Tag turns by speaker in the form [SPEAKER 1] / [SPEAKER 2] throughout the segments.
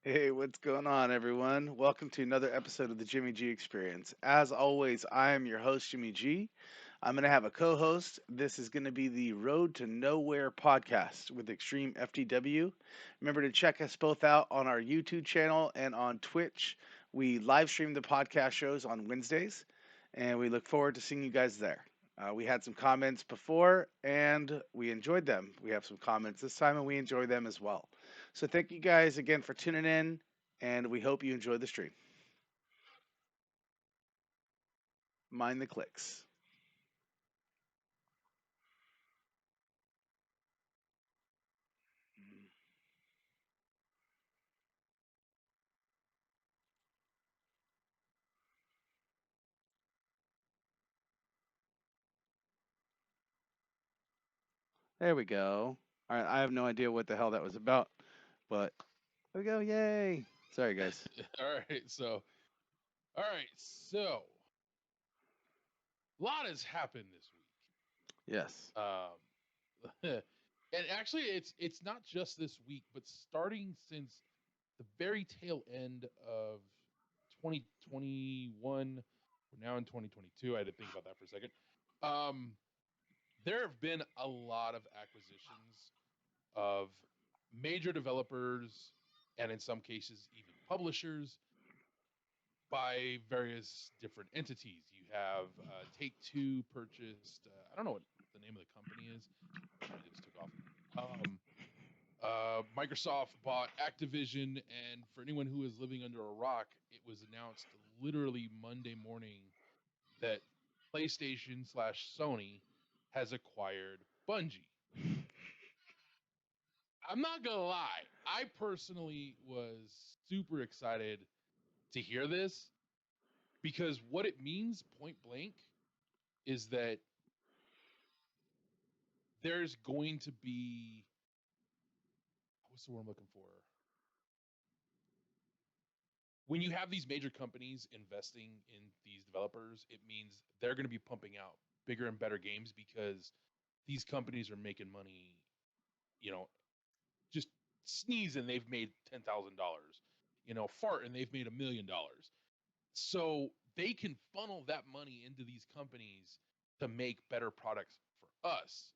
[SPEAKER 1] Hey, what's going on, everyone? Welcome to another episode of the Jimmy G Experience. As always, I am your host, Jimmy G. I'm going to have a co host. This is going to be the Road to Nowhere podcast with Extreme FTW. Remember to check us both out on our YouTube channel and on Twitch. We live stream the podcast shows on Wednesdays, and we look forward to seeing you guys there. We had some comments before, and we enjoyed them. We have some comments this time, and we enjoy them as well. So thank you guys again for tuning in, and we hope you enjoy the stream. Mind the clicks. There we go. All right, I have no idea what the hell that was about, but there we go. Yay! Sorry, guys.
[SPEAKER 2] all right, so all right, so a lot has happened this
[SPEAKER 1] Yes.
[SPEAKER 2] week. And actually, it's not just this week, but starting since the very tail end of 2021, we're now in 2022. I had to think about that for a second. Um, there have been a lot of acquisitions of major developers, and in some cases, even publishers by various different entities. You have Take Two purchased. I don't know what the name of the company is. Sorry, this took off. Um, Microsoft bought Activision, and for anyone who is living under a rock, it was announced literally Monday morning that PlayStation slash Sony has acquired Bungie. I'm not gonna lie, I personally was super excited to hear this because what it means, point blank, is that there's going to be what's the word I'm looking for? When you have these major companies investing in these developers, it means they're going to be pumping out bigger and better games because these companies are making money, you know, just sneeze and they've made $10,000, fart and they've made $1 million. So they can funnel that money into these companies to make better products for us.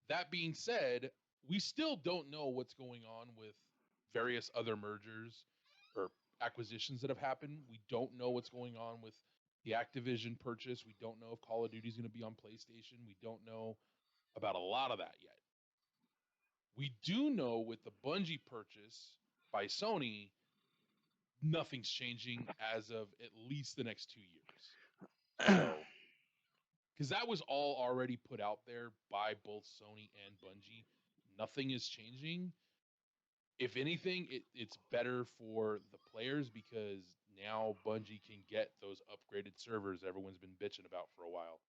[SPEAKER 2] That being said, we still don't know what's going on with various other mergers or acquisitions that have happened. We don't know what's going on with the Activision purchase. We don't know if Call of Duty is going to be on PlayStation. We don't know about a lot of that yet. We do know with the Bungie purchase by Sony, nothing's changing as of at least the next 2 years. So, because that was all already put out there by both Sony and Bungie, nothing is changing. If anything, it's better for the players because now Bungie can get those upgraded servers everyone's been bitching about for a while.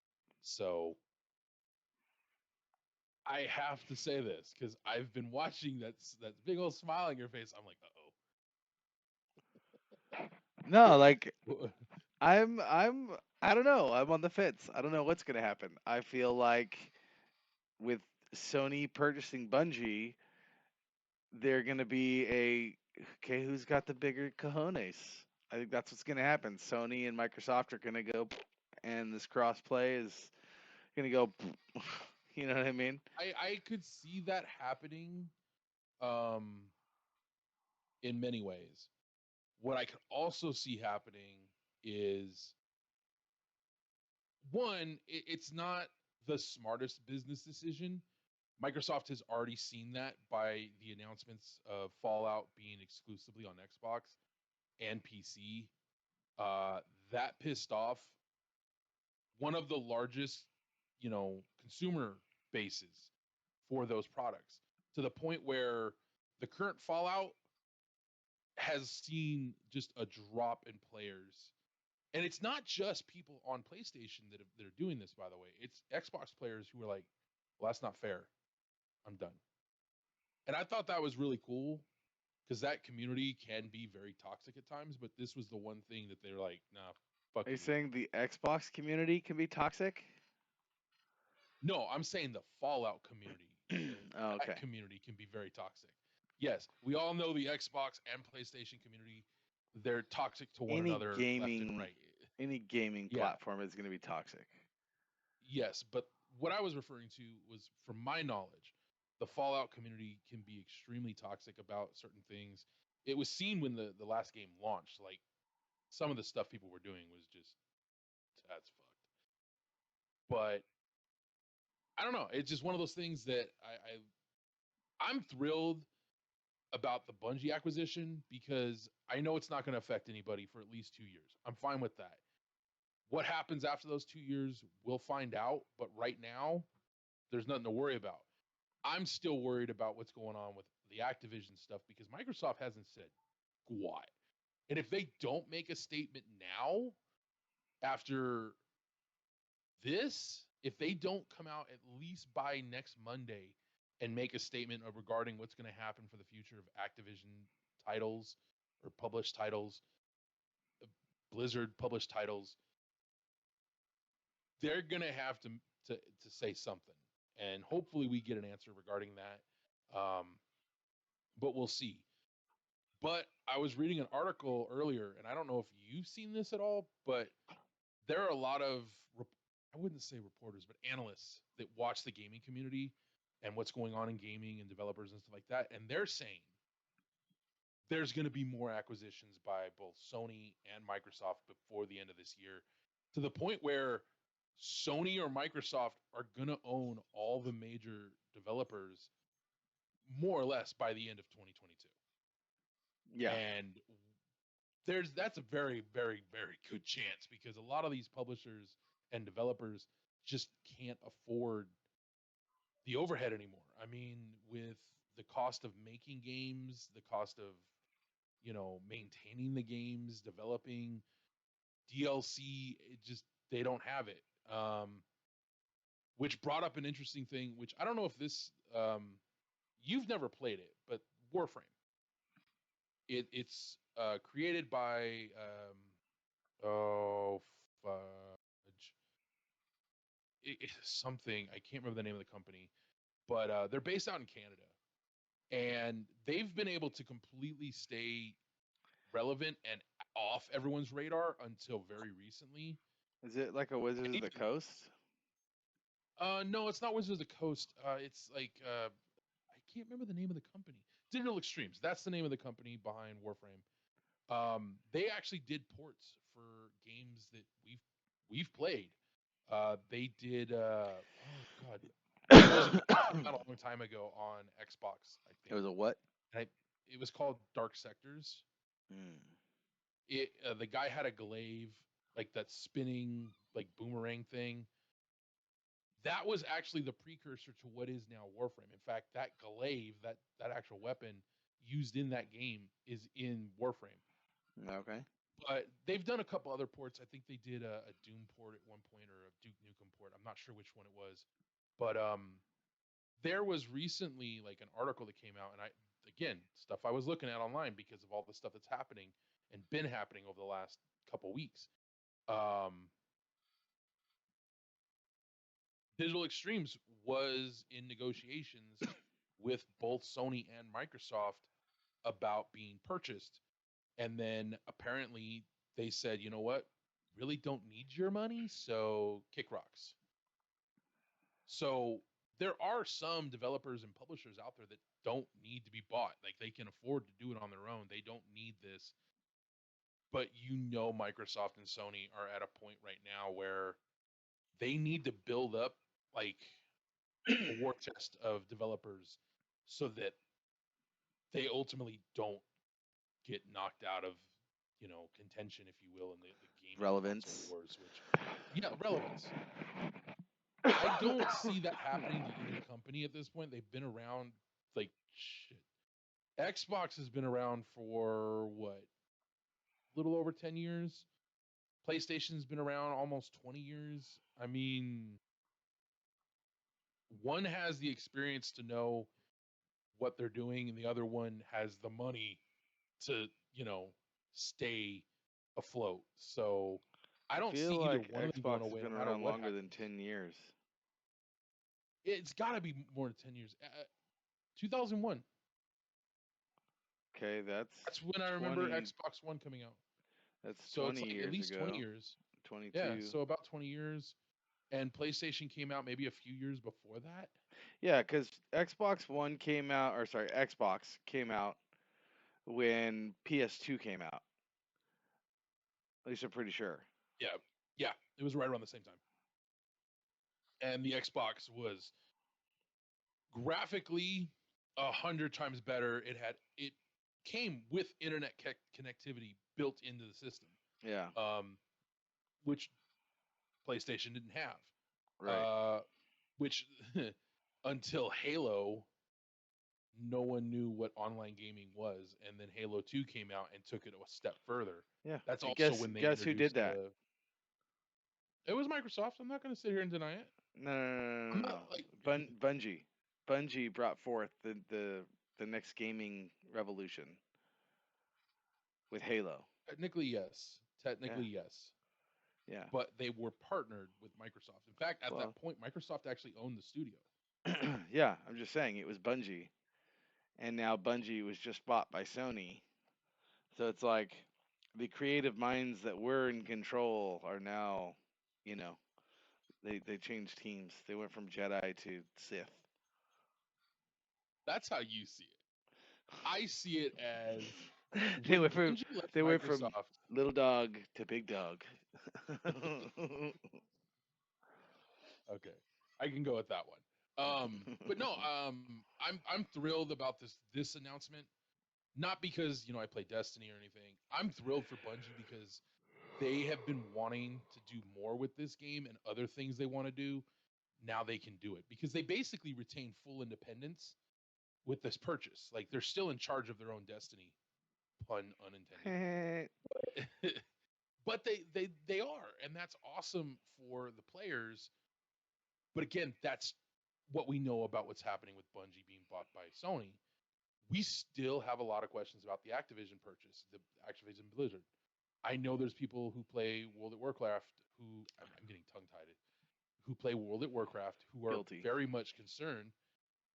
[SPEAKER 2] So I have to say this because I've been watching that big old smile on your face. I'm like,
[SPEAKER 1] No,
[SPEAKER 2] uh
[SPEAKER 1] like
[SPEAKER 2] oh.
[SPEAKER 1] I'm I don't know. I'm on the fence. I don't know what's gonna happen. I feel like with Sony purchasing Bungie, they're gonna be a okay. Who's got the bigger cojones? I think that's what's gonna happen. Sony and Microsoft are gonna go, and this crossplay is gonna go. You know what I mean?
[SPEAKER 2] I could see that happening um, in many ways. What I could also see happening is one, it's not the smartest business decision. Microsoft has already seen that by the announcements of Fallout being exclusively on Xbox and PC. Uh, that pissed off one of the largest, consumer bases for those products to the point where the current Fallout has seen just a drop in players. And it's not just people on PlayStation that are doing this, by the way. It's Xbox players who are like, well, that's not fair. I'm done. And I thought that was really cool because that community can be very toxic at times. But this was the one thing that they're like, nah, fuck
[SPEAKER 1] Are you
[SPEAKER 2] you.
[SPEAKER 1] saying the Xbox community can be toxic?
[SPEAKER 2] No, I'm saying the Fallout community,
[SPEAKER 1] Oh,
[SPEAKER 2] that
[SPEAKER 1] okay.
[SPEAKER 2] community can be very toxic. Yes, we all know the Xbox and PlayStation community. They're toxic to one
[SPEAKER 1] Any
[SPEAKER 2] another left and
[SPEAKER 1] gaming
[SPEAKER 2] right.
[SPEAKER 1] any gaming
[SPEAKER 2] Yeah,
[SPEAKER 1] platform is going to be toxic.
[SPEAKER 2] yes, but what I was referring to was, from my knowledge, the Fallout community can be extremely toxic about certain things. It was seen when the last game launched. Like, some of the stuff people were doing was just, that's fucked. But I don't know. It's just one of those things that I'm thrilled about the Bungie acquisition, because I know it's not going to affect anybody for at least 2 years. I'm fine with that. What happens after those 2 years, we'll find out. But right now, there's nothing to worry about. I'm still worried about what's going on with the Activision stuff, because Microsoft hasn't said why. And if they don't make a statement now, after this, if they don't come out at least by next Monday and make a statement of regarding what's going to happen for the future of Activision titles or published titles, Blizzard published titles, they're going to have to say something. And hopefully we get an answer regarding that. But we'll see. But I was reading an article earlier, and I don't know if you've seen this at all, but there are a lot of, I wouldn't say reporters, but analysts that watch the gaming community and what's going on in gaming and developers and stuff like that. And they're saying there's going to be more acquisitions by both Sony and Microsoft before the end of this year, to the point where Sony or Microsoft are going to own all the major developers more or less by the end of 2022.
[SPEAKER 1] Yeah.
[SPEAKER 2] And that's a very, very, very good chance, because a lot of these publishers and developers just can't afford the overhead anymore. I mean, with the cost of making games, the cost of, maintaining the games, developing DLC, it just, they don't have it. Which brought up an interesting thing, which I don't know if this, you've never played it, but Warframe. It's created by, oh fudge, it's something, I can't remember the name of the company, but they're based out in Canada, and they've been able to completely stay relevant and off everyone's radar until very recently.
[SPEAKER 1] Is it like a Wizards of the Coast?
[SPEAKER 2] No, it's not Wizards of the Coast. It's like, I can't remember the name of the company. Digital Extremes. That's the name of the company behind Warframe. They actually did ports for games that we've played. They did. Oh God, there was a game that came out a long time ago on Xbox, I
[SPEAKER 1] It
[SPEAKER 2] think.
[SPEAKER 1] was a what?
[SPEAKER 2] And it was called Dark Sectors.
[SPEAKER 1] Mm.
[SPEAKER 2] The guy had a glaive, like that spinning like boomerang thing. That was actually the precursor to what is now Warframe. In fact, that glaive, that actual weapon used in that game, is in Warframe.
[SPEAKER 1] Okay.
[SPEAKER 2] But they've done a couple other ports. I think they did a Doom port at one point, or a Duke Nukem port. I'm not sure which one it was. But there was recently like an article that came out, and again, stuff I was looking at online because of all the stuff that's happening and been happening over the last couple weeks. Um, Digital Extremes was in negotiations with both Sony and Microsoft about being purchased. And then apparently they said, you know what? Really don't need your money, so kick rocks. So there are some developers and publishers out there that don't need to be bought. Like, they can afford to do it on their own. They don't need this. But Microsoft and Sony are at a point right now where they need to build up like a war chest of developers, so that they ultimately don't get knocked out of, contention, if you will, in the gaming console
[SPEAKER 1] Relevance.
[SPEAKER 2] wars. Which, yeah, relevance. I don't see that happening to either company at this point. They've been around, like, shit. Xbox has been around for what, a little over 10 years. PlayStation's been around almost 20 years. I mean, one has the experience to know what they're doing, and the other one has the money to, stay afloat. So I
[SPEAKER 1] I
[SPEAKER 2] don't see
[SPEAKER 1] feel
[SPEAKER 2] either
[SPEAKER 1] like
[SPEAKER 2] one of them going
[SPEAKER 1] Xbox has
[SPEAKER 2] away, no
[SPEAKER 1] been
[SPEAKER 2] matter
[SPEAKER 1] around
[SPEAKER 2] what
[SPEAKER 1] longer than
[SPEAKER 2] happens.
[SPEAKER 1] 10 years.
[SPEAKER 2] It's got to be more than 10 years. 2001.
[SPEAKER 1] Okay,
[SPEAKER 2] That's when I remember
[SPEAKER 1] 20
[SPEAKER 2] Xbox One coming out.
[SPEAKER 1] that's
[SPEAKER 2] So it's
[SPEAKER 1] 20
[SPEAKER 2] like at
[SPEAKER 1] years
[SPEAKER 2] least 20
[SPEAKER 1] ago.
[SPEAKER 2] years. Yeah,
[SPEAKER 1] 22.
[SPEAKER 2] so about 20 years. And PlayStation came out maybe a few years before that.
[SPEAKER 1] Yeah, cuz Xbox One came out, or sorry, Xbox came out when PS2 came out. At least I'm pretty sure.
[SPEAKER 2] Yeah, yeah, it was right around the same time. And the Xbox was graphically 100 times better. It came with internet connectivity built into the system,
[SPEAKER 1] Yeah,
[SPEAKER 2] um, which PlayStation didn't have.
[SPEAKER 1] right.
[SPEAKER 2] Which until Halo, no one knew what online gaming was, and then Halo 2 came out and took it a step further.
[SPEAKER 1] Yeah.
[SPEAKER 2] That's
[SPEAKER 1] And
[SPEAKER 2] also
[SPEAKER 1] guess
[SPEAKER 2] when they
[SPEAKER 1] guess who did
[SPEAKER 2] introduced
[SPEAKER 1] that?
[SPEAKER 2] the. It was Microsoft. I'm not going to sit here and deny it.
[SPEAKER 1] No, no, no, no,
[SPEAKER 2] I'm
[SPEAKER 1] no,
[SPEAKER 2] not
[SPEAKER 1] no.
[SPEAKER 2] like
[SPEAKER 1] Bungie. Bungie brought forth the next gaming revolution with Halo.
[SPEAKER 2] technically yes,
[SPEAKER 1] Yeah,
[SPEAKER 2] technically yes,
[SPEAKER 1] yeah.
[SPEAKER 2] but they were partnered with Microsoft. In fact, at
[SPEAKER 1] Well,
[SPEAKER 2] that point, Microsoft actually owned the studio.
[SPEAKER 1] yeah. I'm just saying it was Bungie, and now Bungie was just bought by Sony. So it's like the creative minds that were in control are now, you know, they changed teams. They went from Jedi to Sith.
[SPEAKER 2] That's how you see it. I see it as
[SPEAKER 1] they
[SPEAKER 2] when
[SPEAKER 1] went from
[SPEAKER 2] Bungie left
[SPEAKER 1] they went from
[SPEAKER 2] Microsoft.
[SPEAKER 1] little dog to big dog.
[SPEAKER 2] Okay, I can go with that one. But no, I'm thrilled about this announcement. Not because I play Destiny or anything. I'm thrilled for Bungie because they have been wanting to do more with this game and other things they want to do. Now they can do it because they basically retain full independence with this purchase. Like they're still in charge of their own destiny, pun unintended. But they are, and that's awesome for the players. But again, that's what we know about what's happening with Bungie being bought by Sony. We still have a lot of questions about the Activision purchase, the Activision Blizzard. I know there's people who play World at Warcraft who I'm getting tongue tied, who play World at Warcraft who are
[SPEAKER 1] Guilty.
[SPEAKER 2] very much concerned
[SPEAKER 1] I'm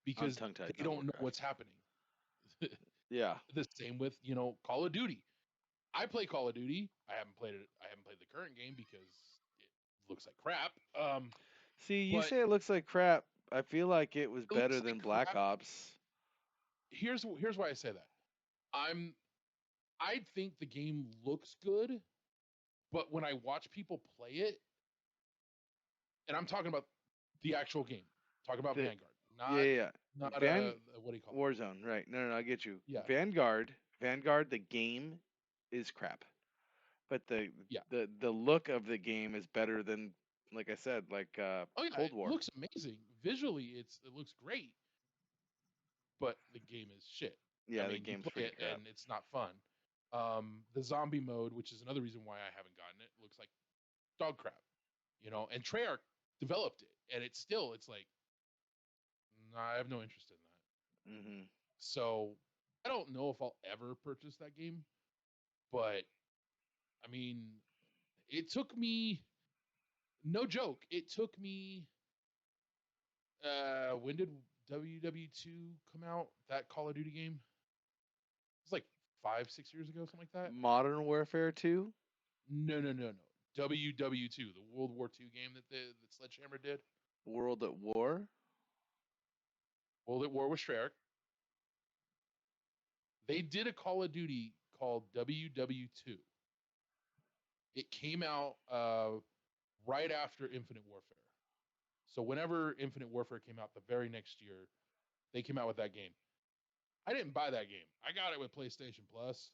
[SPEAKER 2] because
[SPEAKER 1] tongue tied,
[SPEAKER 2] they
[SPEAKER 1] not
[SPEAKER 2] don't know
[SPEAKER 1] Warcraft.
[SPEAKER 2] what's happening.
[SPEAKER 1] Yeah.
[SPEAKER 2] The same with Call of Duty. I play Call of Duty. I haven't played it. I haven't played the current game because it looks like crap.
[SPEAKER 1] See, you
[SPEAKER 2] But
[SPEAKER 1] say it looks like crap. I feel like it was
[SPEAKER 2] it
[SPEAKER 1] better
[SPEAKER 2] looks like
[SPEAKER 1] than Black
[SPEAKER 2] crap.
[SPEAKER 1] Ops.
[SPEAKER 2] Here's why I say that. I'm I think the game looks good, but when I watch people play it, and I'm talking about the actual game, talking about
[SPEAKER 1] The
[SPEAKER 2] Vanguard,
[SPEAKER 1] Yeah,
[SPEAKER 2] not
[SPEAKER 1] yeah, yeah.
[SPEAKER 2] not
[SPEAKER 1] Van
[SPEAKER 2] what do you call it?
[SPEAKER 1] Warzone, right? No, no, no, I get you.
[SPEAKER 2] Yeah,
[SPEAKER 1] Vanguard, the game is crap, but
[SPEAKER 2] yeah.
[SPEAKER 1] the look of the game is better than, like I said, like
[SPEAKER 2] Oh yeah,
[SPEAKER 1] Cold
[SPEAKER 2] it
[SPEAKER 1] War.
[SPEAKER 2] looks amazing visually. It looks great, but the game is shit. I
[SPEAKER 1] Yeah, the
[SPEAKER 2] mean, you
[SPEAKER 1] game's
[SPEAKER 2] play
[SPEAKER 1] pretty
[SPEAKER 2] it
[SPEAKER 1] crap.
[SPEAKER 2] and it's not fun. The zombie mode, which is another reason why I haven't gotten it, looks like dog crap. And Treyarch developed it, and it's like, nah, I have no interest in that.
[SPEAKER 1] Hmm.
[SPEAKER 2] So I don't know if I'll ever purchase that game, but I mean, it took me, no joke, it took me. When did WW2 come out? That Call of Duty game? It's like 5, 6 years ago, something like that.
[SPEAKER 1] Modern Warfare 2,
[SPEAKER 2] No, no, no, no. WW2, the World War II game that Sledgehammer did.
[SPEAKER 1] World at War.
[SPEAKER 2] World at War with Treyarch. They did a Call of Duty called WW2. It came out right after Infinite Warfare. So whenever Infinite Warfare came out the very next year, they came out with that game. I didn't buy that game. I got it with PlayStation Plus.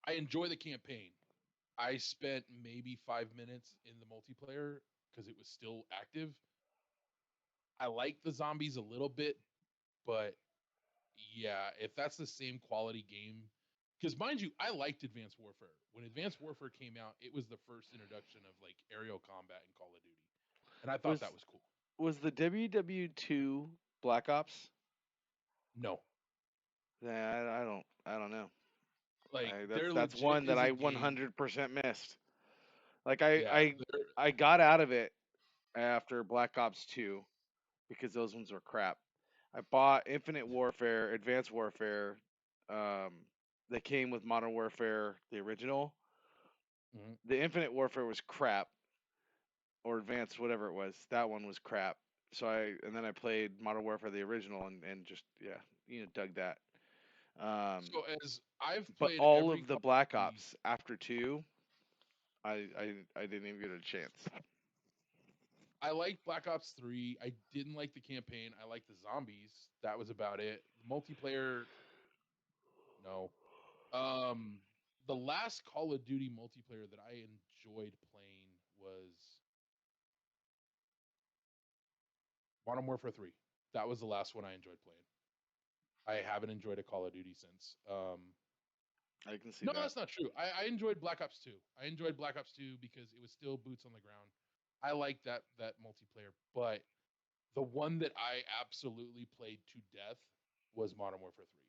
[SPEAKER 2] I enjoy the campaign. I spent maybe 5 minutes in the multiplayer because it was still active. I like the zombies a little bit, but yeah, if that's the same quality game, because mind you, I liked Advanced Warfare. When Advanced Warfare came out, it was the first introduction of like aerial combat in Call of Duty, and I thought
[SPEAKER 1] Was
[SPEAKER 2] that was cool.
[SPEAKER 1] was the WW2 Black Ops?
[SPEAKER 2] No,
[SPEAKER 1] Yeah, I don't know.
[SPEAKER 2] like
[SPEAKER 1] That's
[SPEAKER 2] there
[SPEAKER 1] that's
[SPEAKER 2] legit
[SPEAKER 1] one that
[SPEAKER 2] is a
[SPEAKER 1] I
[SPEAKER 2] game.
[SPEAKER 1] 100% missed. Like I
[SPEAKER 2] Yeah,
[SPEAKER 1] I
[SPEAKER 2] there.
[SPEAKER 1] I got out of it after Black Ops 2 because those ones were crap. I bought Infinite Warfare, Advanced Warfare, that came with Modern Warfare, the original.
[SPEAKER 2] Mhm.
[SPEAKER 1] The Infinite Warfare was crap, or Advanced, whatever it was. That one was crap. And then I played Modern Warfare, the original, and just yeah, dug that. Um,
[SPEAKER 2] So as I've
[SPEAKER 1] but
[SPEAKER 2] played
[SPEAKER 1] all
[SPEAKER 2] every
[SPEAKER 1] of the
[SPEAKER 2] Call
[SPEAKER 1] Black
[SPEAKER 2] of Duty,
[SPEAKER 1] Ops after two, I didn't even get a chance.
[SPEAKER 2] I liked Black Ops 3. I didn't like the campaign. I liked the zombies. That was about it. Multiplayer, no. Um, the last Call of Duty multiplayer that I enjoyed playing was Modern Warfare 3. That was the last one I enjoyed playing. I haven't enjoyed a Call of Duty since.
[SPEAKER 1] I can see
[SPEAKER 2] No,
[SPEAKER 1] that.
[SPEAKER 2] that's not true. I enjoyed Black Ops 2. I enjoyed Black Ops 2 because it was still boots on the ground. I liked that multiplayer, but the one that I absolutely played to death was Modern Warfare 3.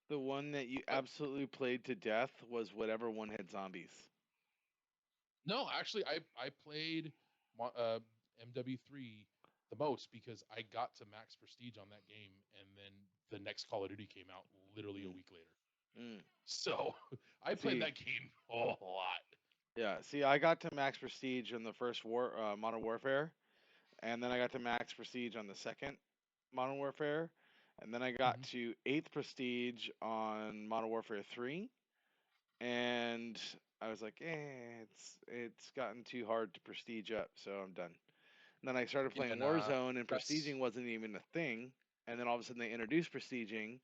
[SPEAKER 1] The one that you
[SPEAKER 2] But
[SPEAKER 1] absolutely played to death was whatever one had zombies.
[SPEAKER 2] no, actually, I played MW3 the most because I got to max prestige on that game, and then the next Call of Duty came out literally a
[SPEAKER 1] Mm.
[SPEAKER 2] week later.
[SPEAKER 1] Mm.
[SPEAKER 2] So I played
[SPEAKER 1] See,
[SPEAKER 2] that game a lot.
[SPEAKER 1] yeah, see, I got to max prestige in the first Modern Warfare, and then I got to max prestige on the second Modern Warfare, and then I got
[SPEAKER 2] Mhm.
[SPEAKER 1] to eighth prestige on Modern Warfare 3, and I was like, it's gotten too hard to prestige up, so I'm done. And then I started
[SPEAKER 2] Yeah,
[SPEAKER 1] playing
[SPEAKER 2] nah,
[SPEAKER 1] Warzone, and
[SPEAKER 2] that's
[SPEAKER 1] prestiging wasn't even a thing. And then all of a sudden they introduced prestiging,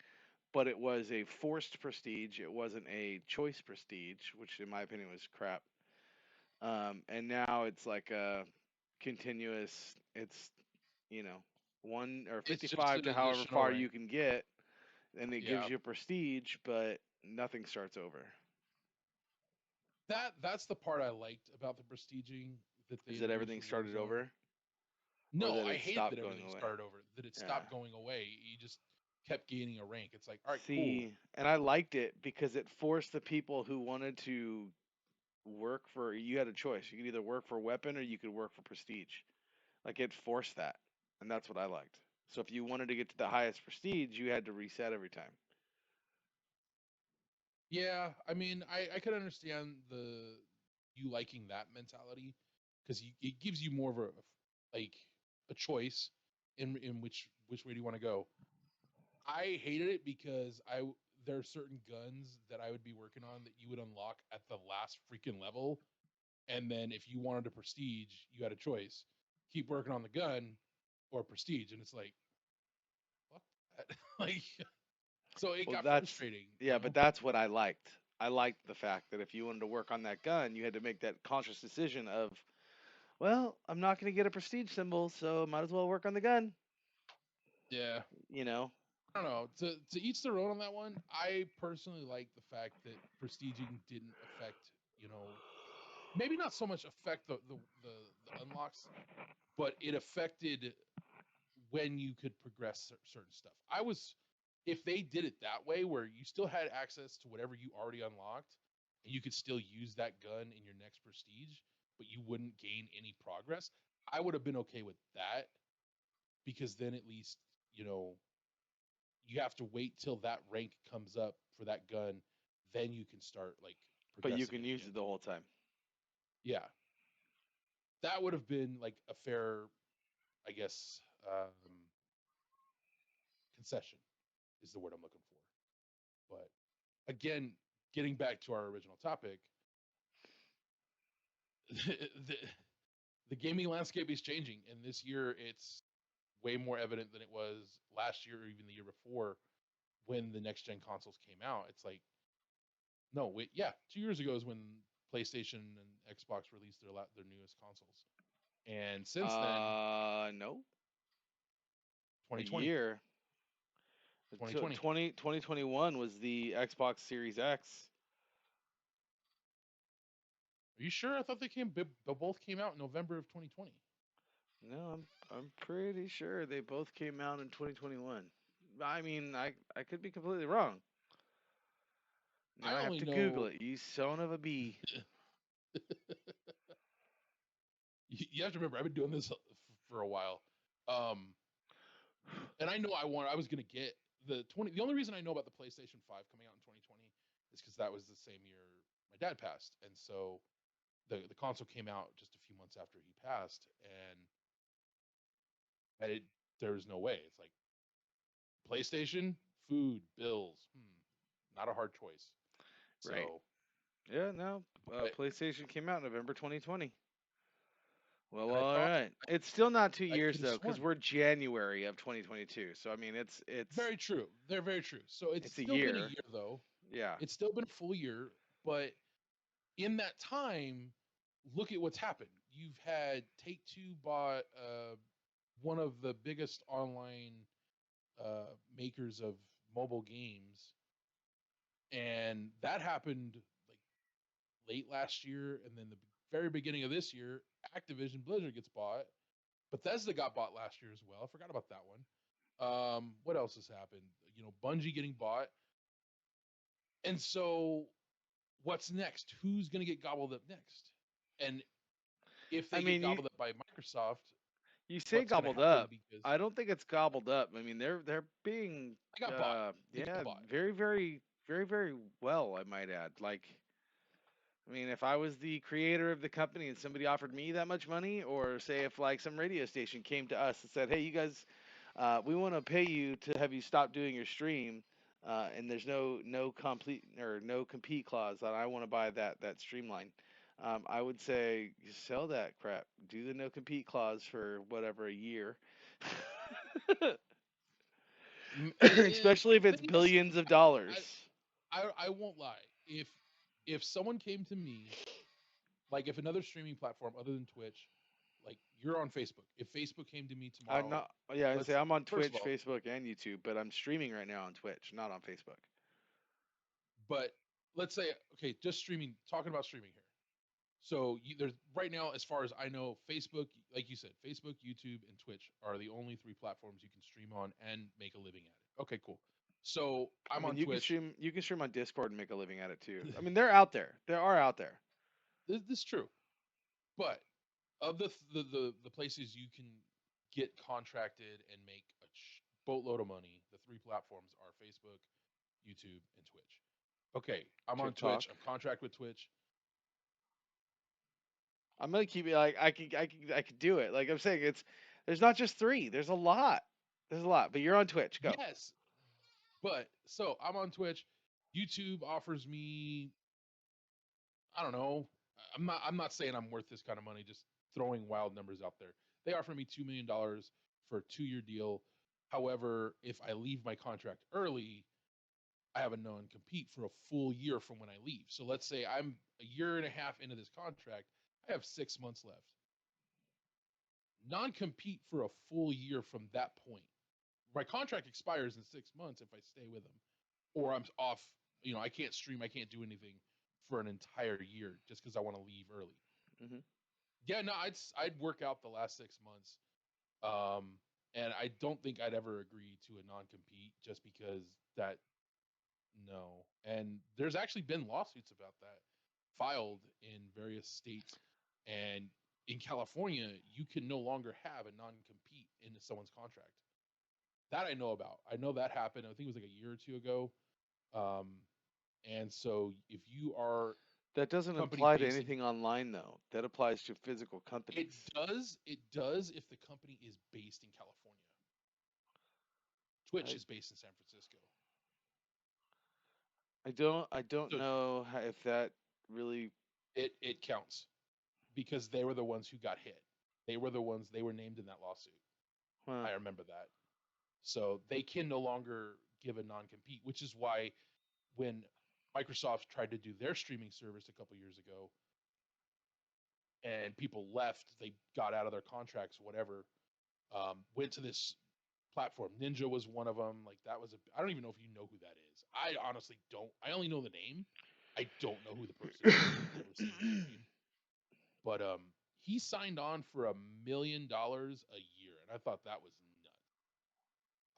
[SPEAKER 1] but it was a forced prestige. It wasn't a choice prestige, which in my opinion was crap. And now it's like a continuous. It's you know 1 or
[SPEAKER 2] it's just
[SPEAKER 1] 55
[SPEAKER 2] an
[SPEAKER 1] to however
[SPEAKER 2] additional
[SPEAKER 1] far you
[SPEAKER 2] rank.
[SPEAKER 1] can get, and it gives
[SPEAKER 2] Yeah,
[SPEAKER 1] you prestige, but nothing starts over.
[SPEAKER 2] that's the part I liked about the prestiging that they
[SPEAKER 1] Is that
[SPEAKER 2] introduced
[SPEAKER 1] everything
[SPEAKER 2] with
[SPEAKER 1] started
[SPEAKER 2] Warzone.
[SPEAKER 1] over, or
[SPEAKER 2] No,
[SPEAKER 1] that
[SPEAKER 2] I
[SPEAKER 1] it
[SPEAKER 2] hated
[SPEAKER 1] stopped
[SPEAKER 2] that
[SPEAKER 1] going
[SPEAKER 2] everything
[SPEAKER 1] away?
[SPEAKER 2] started over, that it
[SPEAKER 1] Yeah.
[SPEAKER 2] stopped going away. You just kept gaining a rank. It's like, all right, cool.
[SPEAKER 1] See, and I liked it because it forced the people who wanted to work for. You had a choice. You could either work for weapon or you could work for prestige. Like it forced that, and that's what I liked. So if you wanted to get to the highest prestige, you had to reset every time.
[SPEAKER 2] Yeah, I mean, I could understand the you liking that mentality because it gives you more of a like a choice in which way do you want to go. I hated it because there are certain guns that I would be working on that you would unlock at the last freaking level, and then if you wanted a prestige, you had a choice: keep working on the gun or prestige, and it's like fuck that. Like, so it
[SPEAKER 1] Well,
[SPEAKER 2] got
[SPEAKER 1] that's
[SPEAKER 2] frustrating, you
[SPEAKER 1] yeah, but
[SPEAKER 2] know.
[SPEAKER 1] that's what I liked. I liked the fact that if you wanted to work on that gun, you had to make that conscious decision of, well, I'm not going to get a prestige symbol, so might as well work on the gun.
[SPEAKER 2] Yeah,
[SPEAKER 1] You know,
[SPEAKER 2] I don't know. To each their own on that one. I personally like the fact that prestiging didn't affect, maybe not so much affect the unlocks, but it affected when you could progress certain stuff. If they did it that way, where you still had access to whatever you already unlocked, and you could still use that gun in your next prestige, but you wouldn't gain any progress, I would have been okay with that because then at least you know you have to wait till that rank comes up for that gun, then you can start like
[SPEAKER 1] but you
[SPEAKER 2] progressing
[SPEAKER 1] can
[SPEAKER 2] it
[SPEAKER 1] use
[SPEAKER 2] again.
[SPEAKER 1] it the whole time.
[SPEAKER 2] Yeah, that would have been like a fair, I guess, concession is the word I'm looking for. But again, getting back to our original topic, the, the gaming landscape is changing, and this year it's way more evident than it was last year or even the year before when the next gen consoles came out. It's like, no, wait, yeah, 2 years ago is when PlayStation and Xbox released their newest consoles, and since then,
[SPEAKER 1] No, a
[SPEAKER 2] 2020,
[SPEAKER 1] year.
[SPEAKER 2] 2020.
[SPEAKER 1] 2021 was the Xbox Series X.
[SPEAKER 2] Are you sure? I thought they both came out in November of 2020.
[SPEAKER 1] No, I'm pretty sure they both came out in 2021. I mean, I could be completely wrong. Now
[SPEAKER 2] I
[SPEAKER 1] I have
[SPEAKER 2] only
[SPEAKER 1] to Google
[SPEAKER 2] know
[SPEAKER 1] it. You son of a bee.
[SPEAKER 2] you have to remember I've been doing this for a while, um, and I know I was gonna get the only reason I know about the PlayStation 5 coming out in 2020 is because that was the same year my dad passed, and so the console came out just a few months after he passed, and there was no way. It's like PlayStation, food, bills, not a hard choice.
[SPEAKER 1] Right.
[SPEAKER 2] So,
[SPEAKER 1] Yeah, no.
[SPEAKER 2] but
[SPEAKER 1] PlayStation came out November 2020. Well,
[SPEAKER 2] and I
[SPEAKER 1] all
[SPEAKER 2] thought
[SPEAKER 1] right. It's still not 2 years
[SPEAKER 2] could have
[SPEAKER 1] though, because
[SPEAKER 2] sworn.
[SPEAKER 1] we're January of 2022. So I mean, it's
[SPEAKER 2] Very true. They're very true. So it's
[SPEAKER 1] it's a
[SPEAKER 2] still been a
[SPEAKER 1] year.
[SPEAKER 2] year though.
[SPEAKER 1] Yeah.
[SPEAKER 2] It's still been a full year, but in that time, look at what's happened. You've had Take Two bought one of the biggest online makers of mobile games, and that happened like late last year, and then the very beginning of this year, Activision Blizzard gets bought. Bethesda got bought last year as well. I forgot about that one. What else has happened? Bungie getting bought, and so what's next? Who's going to get gobbled up next? And if
[SPEAKER 1] I
[SPEAKER 2] they get
[SPEAKER 1] mean,
[SPEAKER 2] gobbled up by Microsoft,
[SPEAKER 1] you say
[SPEAKER 2] what's going to
[SPEAKER 1] gobbled
[SPEAKER 2] happen?
[SPEAKER 1] up.
[SPEAKER 2] Because
[SPEAKER 1] I don't think it's gobbled up. I mean, they're being
[SPEAKER 2] they got bought. They got
[SPEAKER 1] yeah,
[SPEAKER 2] bought.
[SPEAKER 1] very very very very well, I might add. Like, I mean, if I was the creator of the company and somebody offered me that much money, or say if like some radio station came to us and said, "Hey, you guys, we want to pay you to have you stop doing your stream, and there's no complete or no compete clause that I want to buy that streamline," I would say sell that crap. Do the no compete clause for whatever a year, especially if
[SPEAKER 2] The
[SPEAKER 1] it's
[SPEAKER 2] thing is,
[SPEAKER 1] billions of dollars.
[SPEAKER 2] I won't lie. If someone came to me, like if another streaming platform other than Twitch, like you're on Facebook, if Facebook came to me
[SPEAKER 1] I'm
[SPEAKER 2] tomorrow,
[SPEAKER 1] not. Yeah, I say
[SPEAKER 2] let's
[SPEAKER 1] I'm on
[SPEAKER 2] first of
[SPEAKER 1] Twitch,
[SPEAKER 2] all,
[SPEAKER 1] Facebook, and YouTube, but I'm streaming right now on Twitch, not on Facebook.
[SPEAKER 2] but let's say okay, just streaming. Talking about streaming here. So there's right now, as far as I know, Facebook, like you said, Facebook, YouTube, and Twitch are the only three platforms you can stream on and make a living at it. Okay, cool. So
[SPEAKER 1] I
[SPEAKER 2] I'm
[SPEAKER 1] mean,
[SPEAKER 2] on Twitch.
[SPEAKER 1] you can stream on Discord and make a living at it too. I mean, they're out there. They are out there.
[SPEAKER 2] This is true, but of the places you can get contracted and make a boatload of money, the three platforms are Facebook, YouTube, and Twitch. Okay, I'm on
[SPEAKER 1] TikTok.
[SPEAKER 2] Twitch. I'm contract with Twitch.
[SPEAKER 1] I'm gonna keep it like I could do it. Like I'm saying, it's there's not just three. There's a lot. There's a lot. But you're on Twitch. Go.
[SPEAKER 2] Yes, but so I'm on Twitch. YouTube offers me, I don't know. I'm not saying I'm worth this kind of money. Just throwing wild numbers out there. They offer me $2 million for a 2-year deal. However, if I leave my contract early, I have a non-compete for a full year from when I leave. So let's say I'm a year and a half into this contract. I have 6 months left. Non-compete for a full year from that point. My contract expires in 6 months if I stay with them, or I'm off. I can't stream. I can't do anything for an entire year just because I want to leave early.
[SPEAKER 1] Hmm.
[SPEAKER 2] Yeah, no, I'd work out the last 6 months, um, and I don't think I'd ever agree to a non-compete just because that no. And there's actually been lawsuits about that filed in various states. And in California, you can no longer have a non compete into someone's contract. That I know about. I know that happened. I think it was like a year or two ago. Um, and so if you are
[SPEAKER 1] That doesn't
[SPEAKER 2] company
[SPEAKER 1] apply to
[SPEAKER 2] based in,
[SPEAKER 1] anything online though. That applies to physical
[SPEAKER 2] it
[SPEAKER 1] companies.
[SPEAKER 2] does, it does if the company is based in California. Twitch
[SPEAKER 1] I
[SPEAKER 2] is based in San Francisco.
[SPEAKER 1] I don't
[SPEAKER 2] So
[SPEAKER 1] know if that really.
[SPEAKER 2] it counts because they were the ones who got hit. They were named in that lawsuit.
[SPEAKER 1] Huh.
[SPEAKER 2] I remember that. So they can no longer give a non-compete, which is why when Microsoft tried to do their streaming service a couple years ago and people left, they got out of their contracts, whatever, went to this platform. Ninja was one of them. Like that was I don't even know if you know who that is. I honestly don't. I only know the name. I don't know who the person is. I've never seen him stream. But he signed on for $1 million a year, and I thought that was nuts.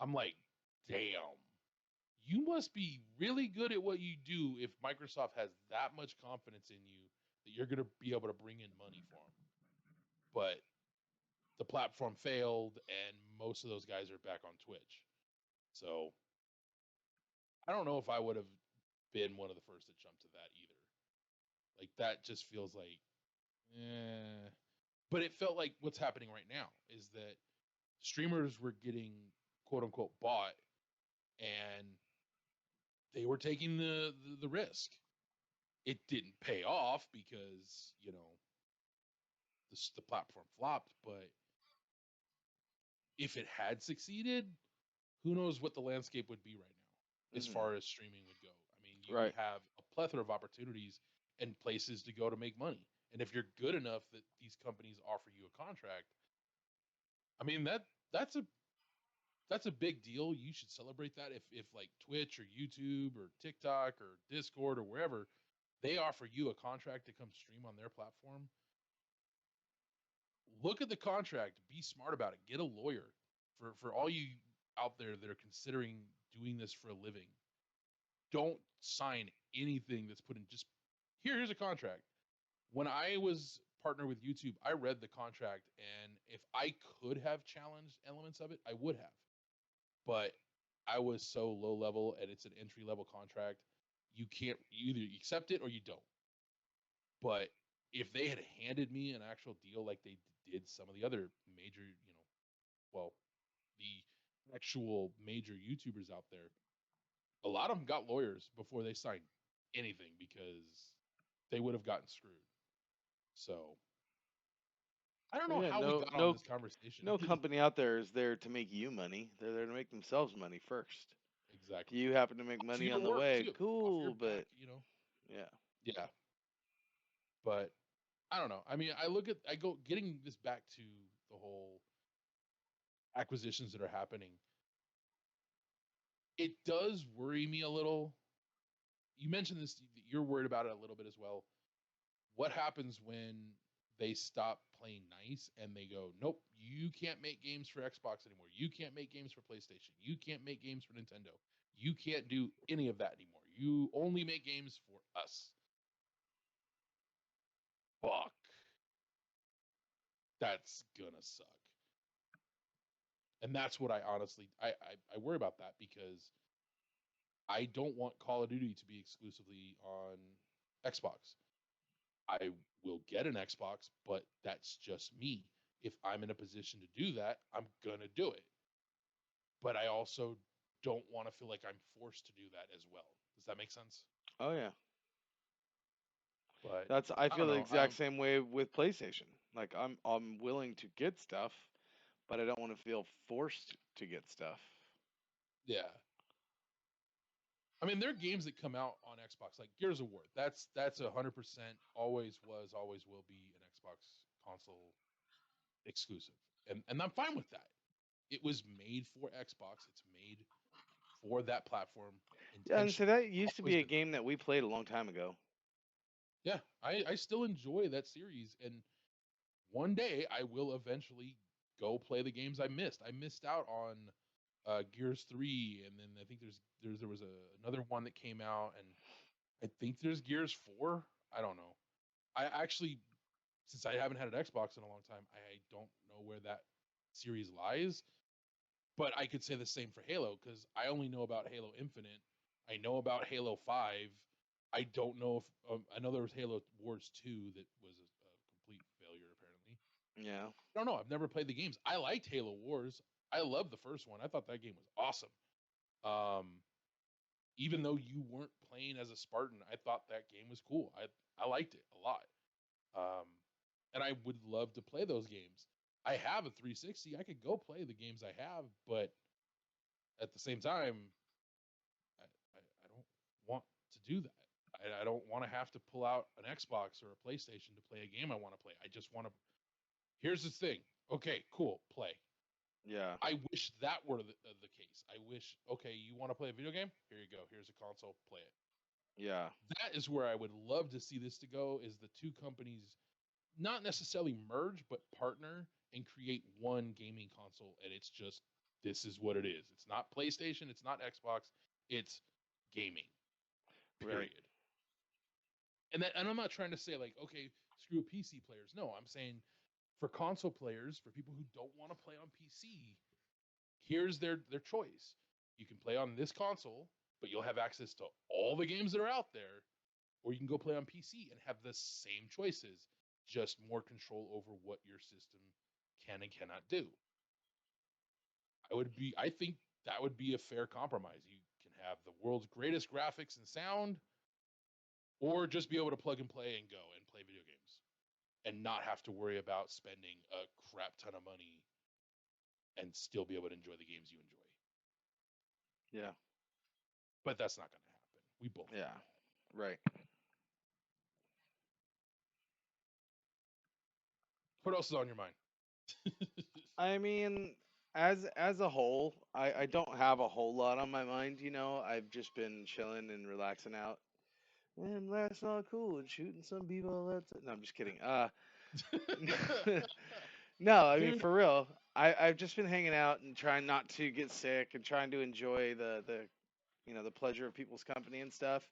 [SPEAKER 2] I'm like, damn, you must be really good at what you do if Microsoft has that much confidence in you that you're going to be able to bring in money for them. But the platform failed, and most of those guys are back on Twitch. So I don't know if I would have been one of the first to jump to that either. Like that just feels like, eh. But it felt like what's happening right now is that streamers were getting quote unquote bought, and they were taking the risk. It didn't pay off because the platform flopped, but if it had succeeded, who knows what the landscape would be right now as
[SPEAKER 1] Mhm.
[SPEAKER 2] far as streaming would go. I mean, you would
[SPEAKER 1] Right.
[SPEAKER 2] have a plethora of opportunities and places to go to make money. And if you're good enough that these companies offer you a contract, I mean that's a that's a big deal. You should celebrate that. If like Twitch or YouTube or TikTok or Discord or wherever they offer you a contract to come stream on their platform, look at the contract, be smart about it, get a lawyer. For all you out there that are considering doing this for a living, don't sign anything that's put in just here's a contract. When I was partnered with YouTube, I read the contract, and if I could have challenged elements of it, I would have. But I was so low level, and it's an entry level contract. You either accept it or you don't. But if they had handed me an actual deal like they did some of the other major, well, the actual major YouTubers out there, a lot of them got lawyers before they signed anything because they would have gotten screwed. So I don't
[SPEAKER 1] Well,
[SPEAKER 2] know
[SPEAKER 1] yeah,
[SPEAKER 2] how we
[SPEAKER 1] no,
[SPEAKER 2] got on
[SPEAKER 1] no,
[SPEAKER 2] this conversation.
[SPEAKER 1] no company out there is there to make you money. They're there to make themselves money first.
[SPEAKER 2] Exactly.
[SPEAKER 1] You happen to make
[SPEAKER 2] Off
[SPEAKER 1] money
[SPEAKER 2] your
[SPEAKER 1] on the
[SPEAKER 2] work
[SPEAKER 1] way,
[SPEAKER 2] too. Off your
[SPEAKER 1] cool,
[SPEAKER 2] back,
[SPEAKER 1] but yeah,
[SPEAKER 2] Yeah. But I don't know. I mean, I go getting this back to the whole acquisitions that are happening. It does worry me a little. You mentioned this, you're worried about it a little bit as well. What happens when they stop playing nice and they go, nope, you can't make games for Xbox anymore. You can't make games for PlayStation. You can't make games for Nintendo. You can't do any of that anymore. You only make games for us. Fuck. That's gonna suck. And that's what I honestly I worry about that because I don't want Call of Duty to be exclusively on Xbox. I will get an Xbox, but that's just me. If I'm in a position to do that, I'm going to do it. But I also don't want to feel like I'm forced to do that as well. Does that make sense?
[SPEAKER 1] oh yeah.
[SPEAKER 2] But
[SPEAKER 1] I
[SPEAKER 2] I don't
[SPEAKER 1] feel the
[SPEAKER 2] know.
[SPEAKER 1] exact same way with PlayStation. Like I'm willing to get stuff, but I don't want to feel forced to get stuff.
[SPEAKER 2] Yeah. I mean, there are games that come out on Xbox, like Gears of War. That's 100% always was, always will be an Xbox console exclusive, and I'm fine with that. It was made for Xbox. It's made for that platform
[SPEAKER 1] Yeah, and so
[SPEAKER 2] intentionally.
[SPEAKER 1] that used to
[SPEAKER 2] Always
[SPEAKER 1] be a
[SPEAKER 2] been that.
[SPEAKER 1] game that we played a long time ago.
[SPEAKER 2] Yeah, I still enjoy that series, and one day I will eventually go play the games I missed. I missed out on Gears 3, and then I think there was another one that came out, and I think there's Gears 4. I don't know. I actually, since I haven't had an Xbox in a long time, I don't know where that series lies. But I could say the same for Halo because I only know about Halo Infinite. I know about Halo 5. I don't know if I know there was Halo Wars 2 that was a complete failure apparently.
[SPEAKER 1] Yeah.
[SPEAKER 2] I don't know. I've never played the games. I liked Halo Wars. I loved the first one. I thought that game was awesome. Um, even though you weren't playing as a Spartan, I thought that game was cool. I liked it a lot. Um, and I would love to play those games. I have a 360. I could go play the games I have, but at the same time, I don't want to do that. I don't want to have to pull out an Xbox or a PlayStation to play a game I want to play. I just want to. Here's the thing. Okay, cool, play.
[SPEAKER 1] Yeah.
[SPEAKER 2] I wish that were the case. I wish, okay, you want to play a video game? Here you go. Here's a console. Play it.
[SPEAKER 1] Yeah.
[SPEAKER 2] That is where I would love to see this to go. Is the two companies not necessarily merge, but partner and create one gaming console, and it's just this is what it is. It's not PlayStation. It's not Xbox. It's gaming.
[SPEAKER 1] Right.
[SPEAKER 2] Period. And I'm not trying to say like, okay, screw PC players. No, I'm saying for console players, for people who don't want to play on PC, here's their choice. You can play on this console, but you'll have access to all the games that are out there, or you can go play on PC and have the same choices, just more control over what your system can and cannot do. I think that would be a fair compromise. You can have the world's greatest graphics and sound, or just be able to plug and play and go and play video games and not have to worry about spending a crap ton of money and still be able to enjoy the games you enjoy.
[SPEAKER 1] Yeah.
[SPEAKER 2] But that's not going to happen. We both know.
[SPEAKER 1] Yeah. Right.
[SPEAKER 2] What else is on your mind?
[SPEAKER 1] I mean, as a whole, I don't have a whole lot on my mind. I've just been chilling and relaxing out, and that's not cool. And shooting some people. No, I'm just kidding. No, I mean
[SPEAKER 2] Dude,
[SPEAKER 1] for real. I've just been hanging out and trying not to get sick and trying to enjoy the pleasure of people's company and stuff.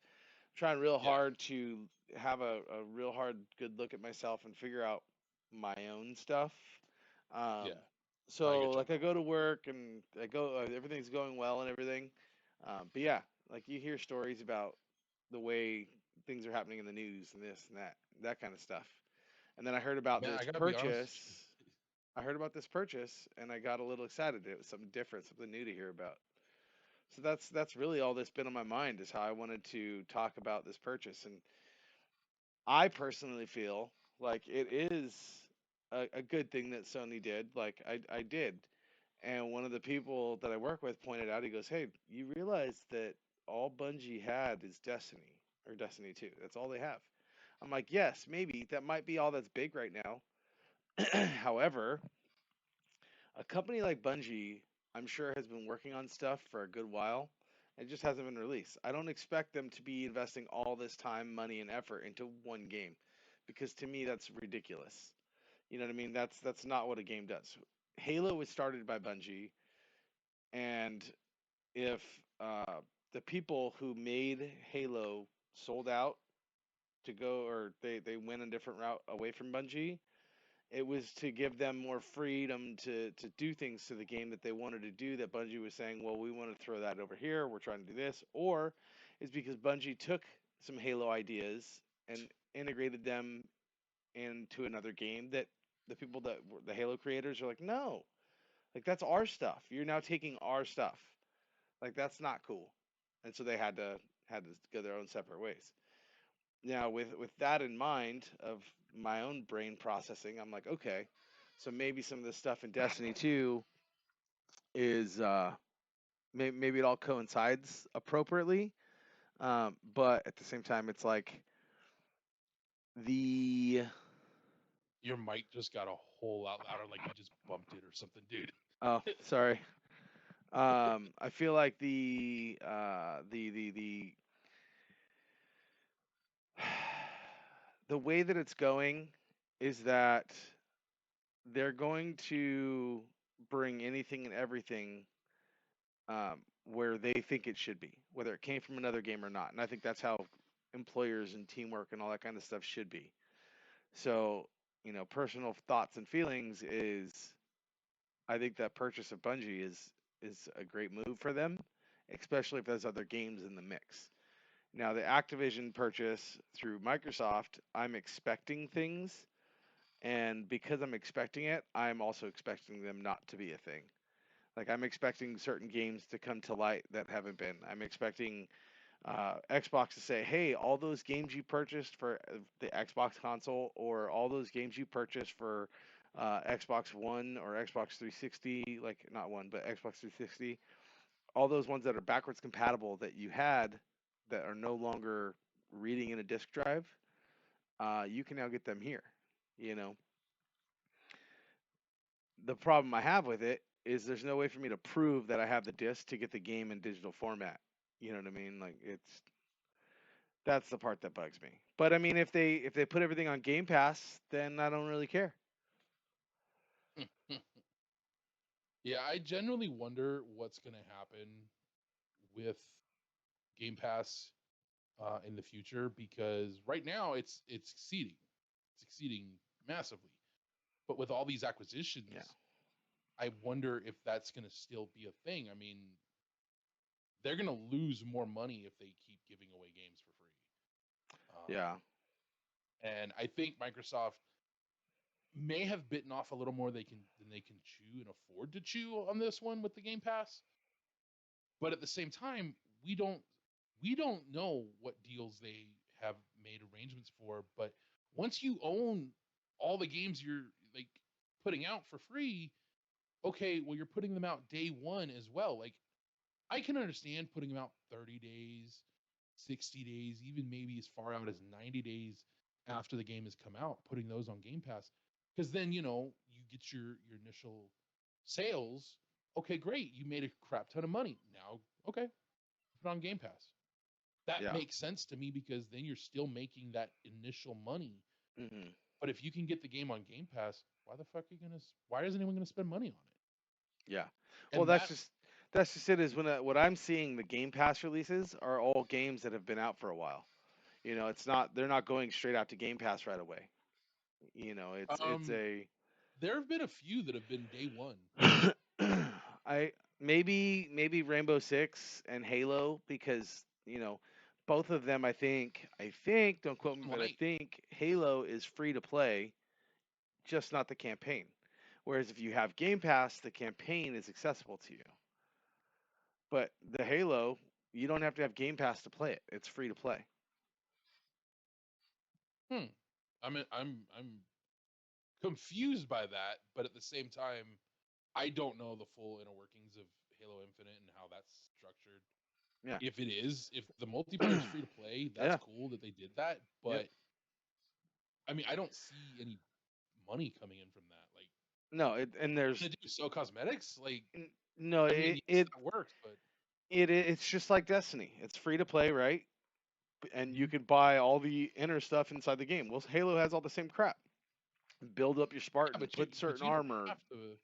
[SPEAKER 1] Trying real
[SPEAKER 2] yeah,
[SPEAKER 1] hard to have a real hard good look at myself and figure out my own stuff. Um,
[SPEAKER 2] yeah, I
[SPEAKER 1] so
[SPEAKER 2] get you.
[SPEAKER 1] like I go to work and everything's going well and everything. But yeah, like you hear stories about the way things are happening in the news and this and that kind of stuff. And then I heard about
[SPEAKER 2] Man,
[SPEAKER 1] this
[SPEAKER 2] I gotta be honest with you.
[SPEAKER 1] purchase. I heard about this purchase and I got a little excited. It was something different, something new to hear about. So that's really all that's been on my mind is how I wanted to talk about this purchase. And I personally feel like it is a good thing that Sony did. Like I did. And one of the people that I work with pointed out, he goes, "Hey, you realize that all Bungie had is Destiny or Destiny 2. That's all they have." I'm like, "Yes, maybe that might be all that's big right now." However, a company like Bungie, I'm sure, has been working on stuff for a good while. It just hasn't been released. I don't expect them to be investing all this time, money, and effort into one game, because to me that's ridiculous. You know what I mean? That's not what a game does. Halo was started by Bungie, and if uh, the people who made Halo sold out to go, or they went a different route away from Bungie, it was to give them more freedom to do things to the game that they wanted to do. That Bungie was saying, well, we want to throw that over here. We're trying to do this. Or it's because Bungie took some Halo ideas and integrated them into another game that the people that were the Halo creators are like, no, like that's our stuff. You're now taking our stuff. Like that's not cool. And so they had to go their own separate ways. Now with that in mind of my own brain processing, I'm like, okay, so maybe some of the stuff in Destiny 2 is maybe it all coincides appropriately, but at the same time it's like the
[SPEAKER 2] Your mic just got a whole lot louder, like you just bumped it or something, dude.
[SPEAKER 1] oh, sorry. I feel like the the way that it's going is that they're going to bring anything and everything where they think it should be, whether it came from another game or not. And I think that's how employers and teamwork and all that kind of stuff should be. So, personal thoughts and feelings is I think that purchase of Bungie is a great move for them, especially if there's other games in the mix. Now, the Activision purchase through Microsoft, I'm expecting things, and because I'm expecting it, I'm also expecting them not to be a thing. Like I'm expecting certain games to come to light that haven't been. I'm expecting Xbox to say, "Hey, all those games you purchased for the Xbox console, or all those games you purchased for Xbox One or Xbox 360, like not one, but Xbox 360, all those ones that are backwards compatible that you had that are no longer reading in a disk drive, you can now get them here." You know, the problem I have with it is there's no way for me to prove that I have the disc to get the game in digital format. You know what I mean? Like that's the part that bugs me. But I mean, if they put everything on Game Pass, then I don't really care.
[SPEAKER 2] Yeah, I generally wonder what's going to happen with Game Pass in the future, because right now it's succeeding massively. But with all these
[SPEAKER 1] Yeah.
[SPEAKER 2] acquisitions, I wonder if that's going to still be a thing. I mean, they're gonna lose more money if they keep giving away games for free.
[SPEAKER 3] Yeah.
[SPEAKER 2] And I think Microsoft may have bitten off a little more than they can chew and afford to chew on this one with the Game Pass. But at the same time, we don't know what deals they have made arrangements for. But once you own all the games you're like putting out for free, okay, well you're putting them out day one as well. Like I can understand putting them out 30 days, 60 days, even maybe as far out as 90 days after the game has come out, putting those on Game Pass. Because then, you get your initial sales. Okay, great. You made a crap ton of money. Now, okay, put it on Game Pass. That
[SPEAKER 3] Yeah.
[SPEAKER 2] makes sense to me because then you're still making that initial money.
[SPEAKER 3] Hmm.
[SPEAKER 2] But if you can get the game on Game Pass, why the fuck are you gonna? Why isn't anyone gonna spend money on
[SPEAKER 3] Yeah.
[SPEAKER 2] it?
[SPEAKER 3] Well,
[SPEAKER 2] And that,
[SPEAKER 3] that's just it. Is when what I'm seeing the Game Pass releases are all games that have been out for a while. It's not they're not going straight out to Game Pass right away. It's
[SPEAKER 2] um,
[SPEAKER 3] a
[SPEAKER 2] there have been a few that have been day one.
[SPEAKER 3] I maybe Rainbow Six and Halo because both of them I think don't quote me, but I
[SPEAKER 2] Light.
[SPEAKER 3] think Halo is free to play, just not the campaign. Whereas if you have Game Pass, the campaign is accessible to you. But the Halo, you don't have to have Game Pass to play it. It's free to play.
[SPEAKER 2] Hmm. I'm confused by that, but at the same time, I don't know the full inner workings of Halo Infinite and how that's structured.
[SPEAKER 3] Yeah.
[SPEAKER 2] If the multiplayer is free to play, that's
[SPEAKER 3] Yeah.
[SPEAKER 2] cool that they did that.
[SPEAKER 3] Yep.
[SPEAKER 2] But I mean, I don't see any money coming in from that. Like,
[SPEAKER 3] No, and there's
[SPEAKER 2] gonna do sell cosmetics? Like,
[SPEAKER 3] no
[SPEAKER 2] I mean,
[SPEAKER 3] it,
[SPEAKER 2] yes,
[SPEAKER 3] it
[SPEAKER 2] that works, but
[SPEAKER 3] it's just like Destiny. It's free to play, right? And you
[SPEAKER 2] Mhm.
[SPEAKER 3] can buy all the inner stuff inside the game. Well, Halo has all the same crap. Build up your
[SPEAKER 2] Yeah,
[SPEAKER 3] Spartan, put
[SPEAKER 2] but
[SPEAKER 3] certain
[SPEAKER 2] you don't
[SPEAKER 3] armor.
[SPEAKER 2] have to.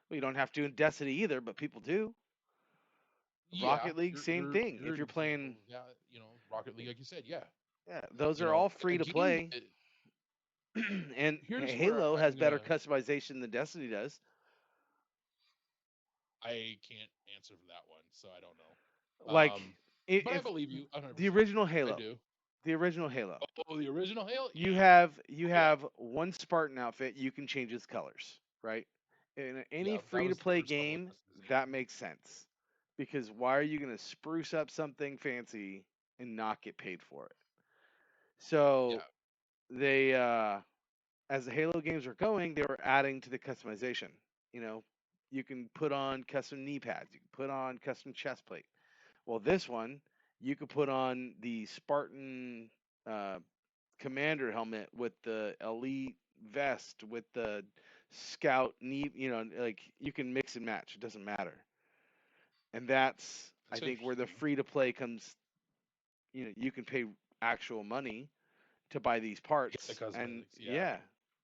[SPEAKER 3] Well, you don't have to in Destiny either, but people do.
[SPEAKER 2] Yeah,
[SPEAKER 3] Rocket League, same thing.
[SPEAKER 2] you're
[SPEAKER 3] If
[SPEAKER 2] an
[SPEAKER 3] you're
[SPEAKER 2] example
[SPEAKER 3] playing,
[SPEAKER 2] of that. Rocket League, like you said, yeah.
[SPEAKER 3] yeah, those are all free
[SPEAKER 2] A
[SPEAKER 3] to
[SPEAKER 2] game.
[SPEAKER 3] play. And
[SPEAKER 2] Here's where
[SPEAKER 3] Halo has
[SPEAKER 2] I'm
[SPEAKER 3] better
[SPEAKER 2] gonna.
[SPEAKER 3] customization than Destiny does.
[SPEAKER 2] I can't answer for that one, so I don't know.
[SPEAKER 3] Like,
[SPEAKER 2] But I
[SPEAKER 3] if
[SPEAKER 2] believe you
[SPEAKER 3] the
[SPEAKER 2] 100%.
[SPEAKER 3] original
[SPEAKER 2] I
[SPEAKER 3] Halo,
[SPEAKER 2] do.
[SPEAKER 3] the original Halo,
[SPEAKER 2] Oh, the original Halo?
[SPEAKER 3] you
[SPEAKER 2] Yeah.
[SPEAKER 3] have
[SPEAKER 2] Oh yeah.
[SPEAKER 3] one Spartan outfit. You can change its colors, right? In any
[SPEAKER 2] Yeah, that
[SPEAKER 3] free to
[SPEAKER 2] was the
[SPEAKER 3] play
[SPEAKER 2] first level of
[SPEAKER 3] game, that
[SPEAKER 2] customization.
[SPEAKER 3] makes sense. Because why are you going to spruce up something fancy and not get paid for it? So
[SPEAKER 2] Yeah.
[SPEAKER 3] they as the Halo games were going, they were adding to the customization. You know, you can put on custom knee pads, you can put on custom chest plate. Well, this one, you could put on the Spartan uh, commander helmet with the elite vest with the scout knee. Like you can mix and match. It doesn't matter. And that's I
[SPEAKER 2] That's
[SPEAKER 3] think where the
[SPEAKER 2] interesting.
[SPEAKER 3] free to play comes. You can pay actual money to buy these
[SPEAKER 2] To get the
[SPEAKER 3] parts, and
[SPEAKER 2] cosmetics, yeah.
[SPEAKER 3] yeah,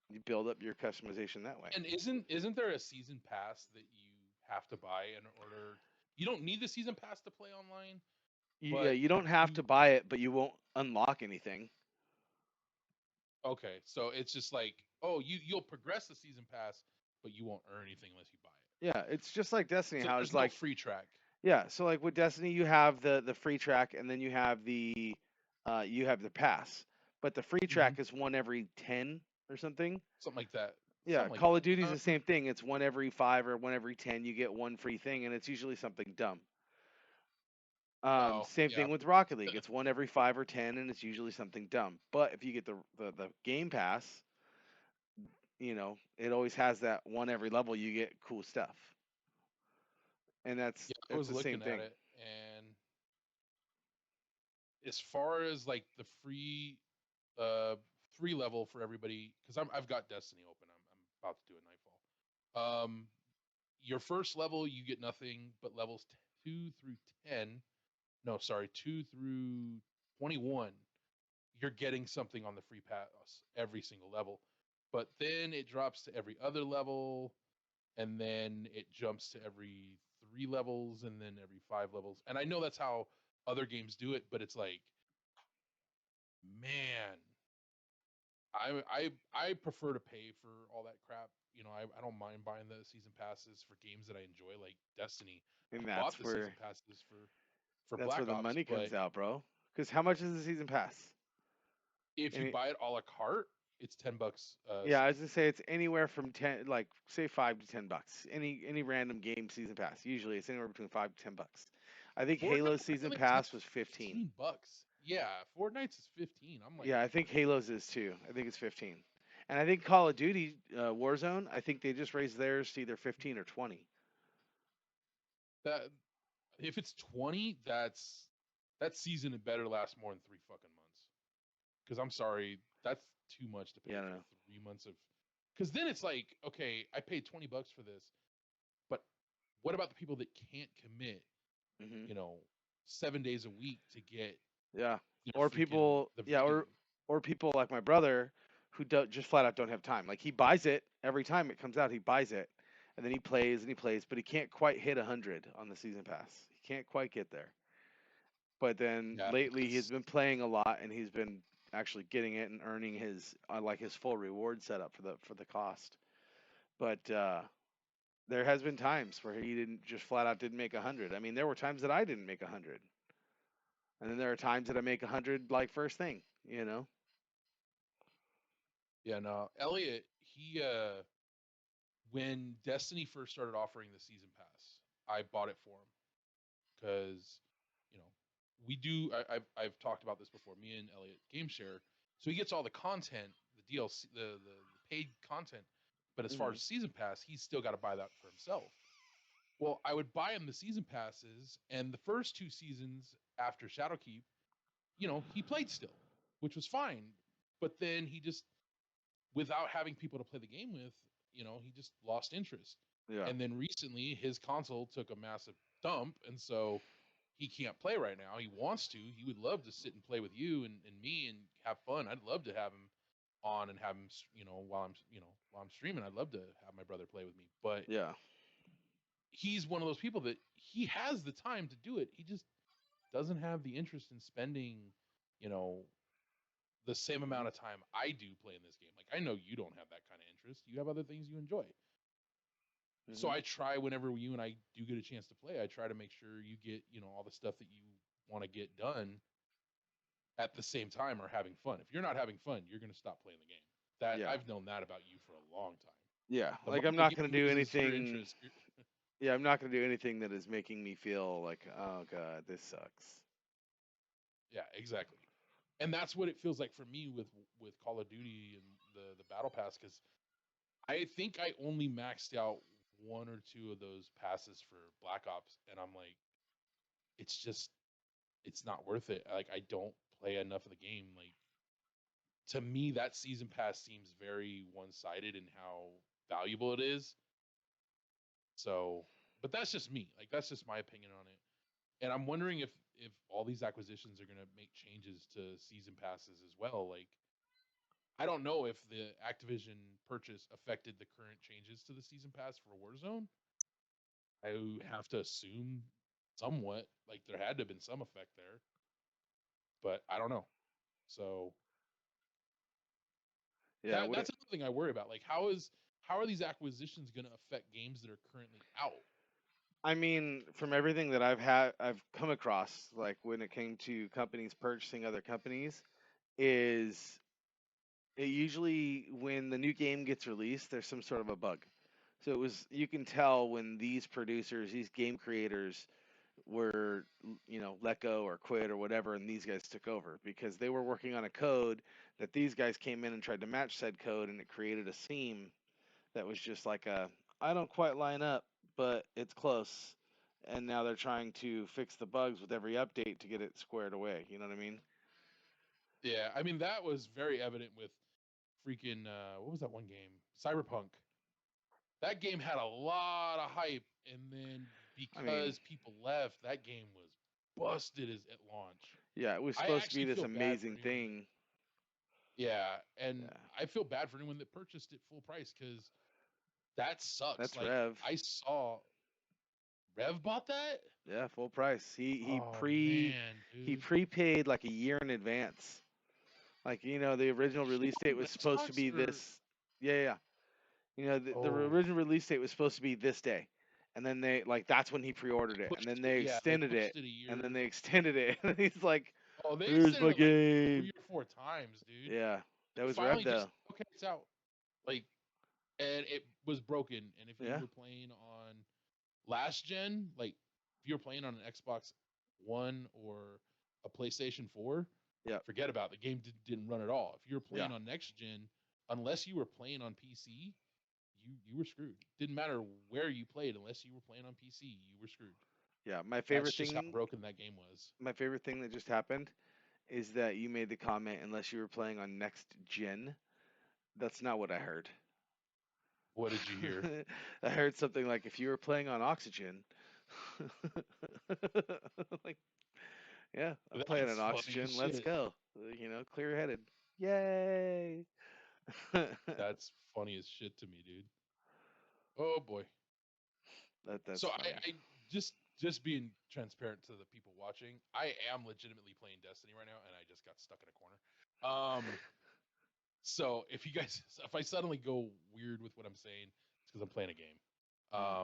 [SPEAKER 3] you build up your customization that way.
[SPEAKER 2] And isn't there a season pass that you have to buy in order? You don't need the season pass to play online,
[SPEAKER 3] Yeah,
[SPEAKER 2] but
[SPEAKER 3] you don't have
[SPEAKER 2] you
[SPEAKER 3] to buy it, but you won't unlock anything.
[SPEAKER 2] okay. So it's just like, oh, you'll progress the season pass, but you won't earn anything unless you buy it.
[SPEAKER 3] Yeah, it's just like Destiny.
[SPEAKER 2] So
[SPEAKER 3] How
[SPEAKER 2] there's
[SPEAKER 3] it's
[SPEAKER 2] no
[SPEAKER 3] like,
[SPEAKER 2] free track.
[SPEAKER 3] yeah, so like with Destiny, you have the free track, and then you have the pass. But the free
[SPEAKER 2] Hmm.
[SPEAKER 3] track is one every 10 or something.
[SPEAKER 2] Something like that.
[SPEAKER 3] Yeah,
[SPEAKER 2] Something like
[SPEAKER 3] Call of
[SPEAKER 2] that.
[SPEAKER 3] Duty's the same thing. It's one every 5 or one every 10. You get one free thing, and it's usually something dumb.
[SPEAKER 2] Oh
[SPEAKER 3] Same
[SPEAKER 2] yeah.
[SPEAKER 3] thing with Rocket League. It's one every 5 or 10, and it's usually something dumb. But if you get the Game Pass, it always has that one every level. You get cool stuff, and that's
[SPEAKER 2] Yeah, I
[SPEAKER 3] that's
[SPEAKER 2] was
[SPEAKER 3] the same
[SPEAKER 2] looking at
[SPEAKER 3] thing.
[SPEAKER 2] it, and as far as like the uh free level for everybody, because I've got Destiny open. I'm about to do a Nightfall. Your first level you get nothing, but levels 2 through 10, no, sorry, 2 through 21, you're getting something on the free pass every single level. But then it drops to every other level, and then it jumps to every 3 levels, and then every 5 levels. And I know that's how other games do it, but it's like, man, I prefer to pay for all that crap. I don't mind buying the season passes for games that I enjoy, like Destiny. I
[SPEAKER 3] And
[SPEAKER 2] bought
[SPEAKER 3] that's
[SPEAKER 2] the season
[SPEAKER 3] where
[SPEAKER 2] passes for. for
[SPEAKER 3] That's where
[SPEAKER 2] Black
[SPEAKER 3] the
[SPEAKER 2] Ops.
[SPEAKER 3] money
[SPEAKER 2] But
[SPEAKER 3] comes out, bro. Because how much is the season pass?
[SPEAKER 2] if you
[SPEAKER 3] Any,
[SPEAKER 2] buy it a la carte, it's $10 a
[SPEAKER 3] yeah, I was
[SPEAKER 2] season.
[SPEAKER 3] gonna say it's anywhere from 10, like say $5 to $10. Any random game season pass. Usually it's anywhere between $5 to $10. I think
[SPEAKER 2] Fortnite,
[SPEAKER 3] Halo's
[SPEAKER 2] I feel
[SPEAKER 3] season
[SPEAKER 2] like
[SPEAKER 3] pass was 15.
[SPEAKER 2] $15. Yeah, Fortnite's is 15. I'm like,
[SPEAKER 3] Yeah, I think Halo's is too. I think it's 15. And I think Call of Duty Warzone, I think they just raised theirs to either 15 or 20.
[SPEAKER 2] that if it's 20, that season had better last more than 3 fucking months. Because I'm sorry, that's too much to pay
[SPEAKER 3] Yeah, I
[SPEAKER 2] for
[SPEAKER 3] know.
[SPEAKER 2] 3 months of. Because then it's like, okay, I paid $20 for this, but what about the people that can't commit,
[SPEAKER 3] Hmm.
[SPEAKER 2] you know, 7 days a week to get
[SPEAKER 3] Yeah.
[SPEAKER 2] their
[SPEAKER 3] Or
[SPEAKER 2] freaking
[SPEAKER 3] people,
[SPEAKER 2] the
[SPEAKER 3] yeah,
[SPEAKER 2] freaking
[SPEAKER 3] or people like my brother who just flat out don't have time. Like he buys it every time it comes out, he buys it, and then he plays, but he can't quite hit 100 on the season pass. He can't quite get there. But then
[SPEAKER 2] yeah,
[SPEAKER 3] lately he's
[SPEAKER 2] that's
[SPEAKER 3] been playing a lot, and he's been actually getting it and earning his like his full reward setup for the cost. But there has been times where he didn't just flat out didn't make 100. I mean, there were times that I didn't make 100, and then there are times that I make 100 like first thing. You know.
[SPEAKER 2] yeah, no. Elliot, he when Destiny first started offering the season pass, I bought it for him because you know we do. I've talked about this before. Me and Elliot game share, so he gets all the content, the DLC, the paid content. But as far
[SPEAKER 3] Hmm.
[SPEAKER 2] as season pass, he's still got to buy that for himself. Well, I would buy him the season passes, and the first 2 seasons after Shadowkeep, he played still, which was fine. But then he just, without having people to play the game with, he just lost interest.
[SPEAKER 3] Yeah.
[SPEAKER 2] And then recently, his console took a massive dump, and so he can't play right now. He wants to. He would love to sit and play with you and me and have fun. I'd love to have him on and have him, while I'm streaming. I'd love to have my brother play with me, but
[SPEAKER 3] Yeah.
[SPEAKER 2] he's one of those people that he has the time to do it. He just doesn't have the interest in spending, you know, the same
[SPEAKER 3] Hmm.
[SPEAKER 2] amount of time I do playing this game. Like I know you don't have that kind of interest. You have other things you enjoy. So
[SPEAKER 3] Hmm.
[SPEAKER 2] I try whenever you and I do get a chance to play, I try to make sure you get, all the stuff that you want to get done at the same time or having fun. If you're not having fun, you're going to stop playing the game. That
[SPEAKER 3] Yeah.
[SPEAKER 2] I've known that about you for a long time.
[SPEAKER 3] Yeah.
[SPEAKER 2] The
[SPEAKER 3] Like I'm
[SPEAKER 2] moment the
[SPEAKER 3] not gonna
[SPEAKER 2] game
[SPEAKER 3] do
[SPEAKER 2] loses your
[SPEAKER 3] anything.
[SPEAKER 2] interest,
[SPEAKER 3] Yeah, I'm not gonna do anything that is making me feel like, oh god, this sucks.
[SPEAKER 2] yeah, exactly. And that's what it feels like for me with Call of Duty and the battle pass because I think I only maxed out one or two of those passes for Black Ops, and I'm like, it's just it's not worth it. Like I don't play enough of the game. Like to me, that season pass seems very one sided in how valuable it is. So, but that's just me. Like that's just my opinion on it. And I'm wondering if all these acquisitions are gonna make changes to season passes as well. Like I don't know if the Activision purchase affected the current changes to the season pass for Warzone. I have to assume somewhat, like there had to have been some effect there, but I don't know. So
[SPEAKER 3] Yeah.
[SPEAKER 2] that's another thing I worry about. Like how are these acquisitions going to affect games that are currently out?
[SPEAKER 3] I mean, from everything that I've come across, like when it came to companies purchasing other companies, is it usually when the new game gets released, there's some sort of a bug. So you can tell when these producers, these game creators were, let go or quit or whatever, and these guys took over because they were working on a code that these guys came in and tried to match said code, and it created a seam that was just like I don't quite line up, but it's close. And now they're trying to fix the bugs with every update to get it squared away. You know what I mean?
[SPEAKER 2] Yeah, I mean that was very evident with freaking what was that one game? Cyberpunk. That game had a lot of hype and then
[SPEAKER 3] I mean,
[SPEAKER 2] because people left, that game was busted as at launch.
[SPEAKER 3] yeah, it was
[SPEAKER 2] I
[SPEAKER 3] supposed to be
[SPEAKER 2] actually
[SPEAKER 3] this
[SPEAKER 2] feel bad for
[SPEAKER 3] amazing
[SPEAKER 2] anyone that
[SPEAKER 3] thing.
[SPEAKER 2] yeah, and
[SPEAKER 3] Yeah,
[SPEAKER 2] I feel bad for anyone that purchased it full price because that sucks.
[SPEAKER 3] that's
[SPEAKER 2] Like
[SPEAKER 3] Rev.
[SPEAKER 2] I saw Rev bought that.
[SPEAKER 3] Yeah, full price.
[SPEAKER 2] Oh man,
[SPEAKER 3] He
[SPEAKER 2] dude.
[SPEAKER 3] prepaid like a year in advance. Like the original
[SPEAKER 2] He
[SPEAKER 3] release date
[SPEAKER 2] on
[SPEAKER 3] was supposed to
[SPEAKER 2] Xbox
[SPEAKER 3] be
[SPEAKER 2] or
[SPEAKER 3] this. Yeah, yeah. The
[SPEAKER 2] oh
[SPEAKER 3] original release date was supposed to be this day, And then they like that's when he pre-ordered it, and
[SPEAKER 2] Pushed
[SPEAKER 3] then
[SPEAKER 2] it.
[SPEAKER 3] they
[SPEAKER 2] Yeah, they
[SPEAKER 3] extended
[SPEAKER 2] pushed
[SPEAKER 3] it,
[SPEAKER 2] it a
[SPEAKER 3] and then
[SPEAKER 2] year.
[SPEAKER 3] they extended it, and he's like,
[SPEAKER 2] Oh, they
[SPEAKER 3] "Where's
[SPEAKER 2] extended
[SPEAKER 3] my
[SPEAKER 2] it like 3
[SPEAKER 3] game?"
[SPEAKER 2] or 4 times, dude.
[SPEAKER 3] Yeah, that
[SPEAKER 2] And
[SPEAKER 3] was Rev
[SPEAKER 2] finally, just
[SPEAKER 3] though.
[SPEAKER 2] okay, it's out. Like, and it was broken. And if you
[SPEAKER 3] Yeah,
[SPEAKER 2] were playing on last gen, like if you were playing on an Xbox One or a PlayStation 4,
[SPEAKER 3] yeah,
[SPEAKER 2] forget about it. The game didn't run at all. If you were
[SPEAKER 3] yeah,
[SPEAKER 2] playing on next gen, unless you were playing on PC, you were screwed. Didn't matter where you played, unless you were playing on PC, you were screwed.
[SPEAKER 3] yeah.
[SPEAKER 2] That's just how broken that game was.
[SPEAKER 3] My favorite thing that just happened is that you made the comment unless you were playing on next gen. That's not what I heard.
[SPEAKER 2] What did you hear?
[SPEAKER 3] I heard something like if you were playing on Oxygen. Like, yeah, I'm playing
[SPEAKER 2] That's
[SPEAKER 3] on
[SPEAKER 2] funny as
[SPEAKER 3] Oxygen. Let's
[SPEAKER 2] shit.
[SPEAKER 3] go. Clear headed. Yay.
[SPEAKER 2] That's funny as shit to me, dude. Oh boy.
[SPEAKER 3] That's
[SPEAKER 2] So
[SPEAKER 3] funny.
[SPEAKER 2] I just being transparent to the people watching, I am legitimately playing Destiny right now, and I just got stuck in a corner. So if you guys, if I suddenly go weird with what I'm saying, it's because I'm playing a game.
[SPEAKER 3] Mhm.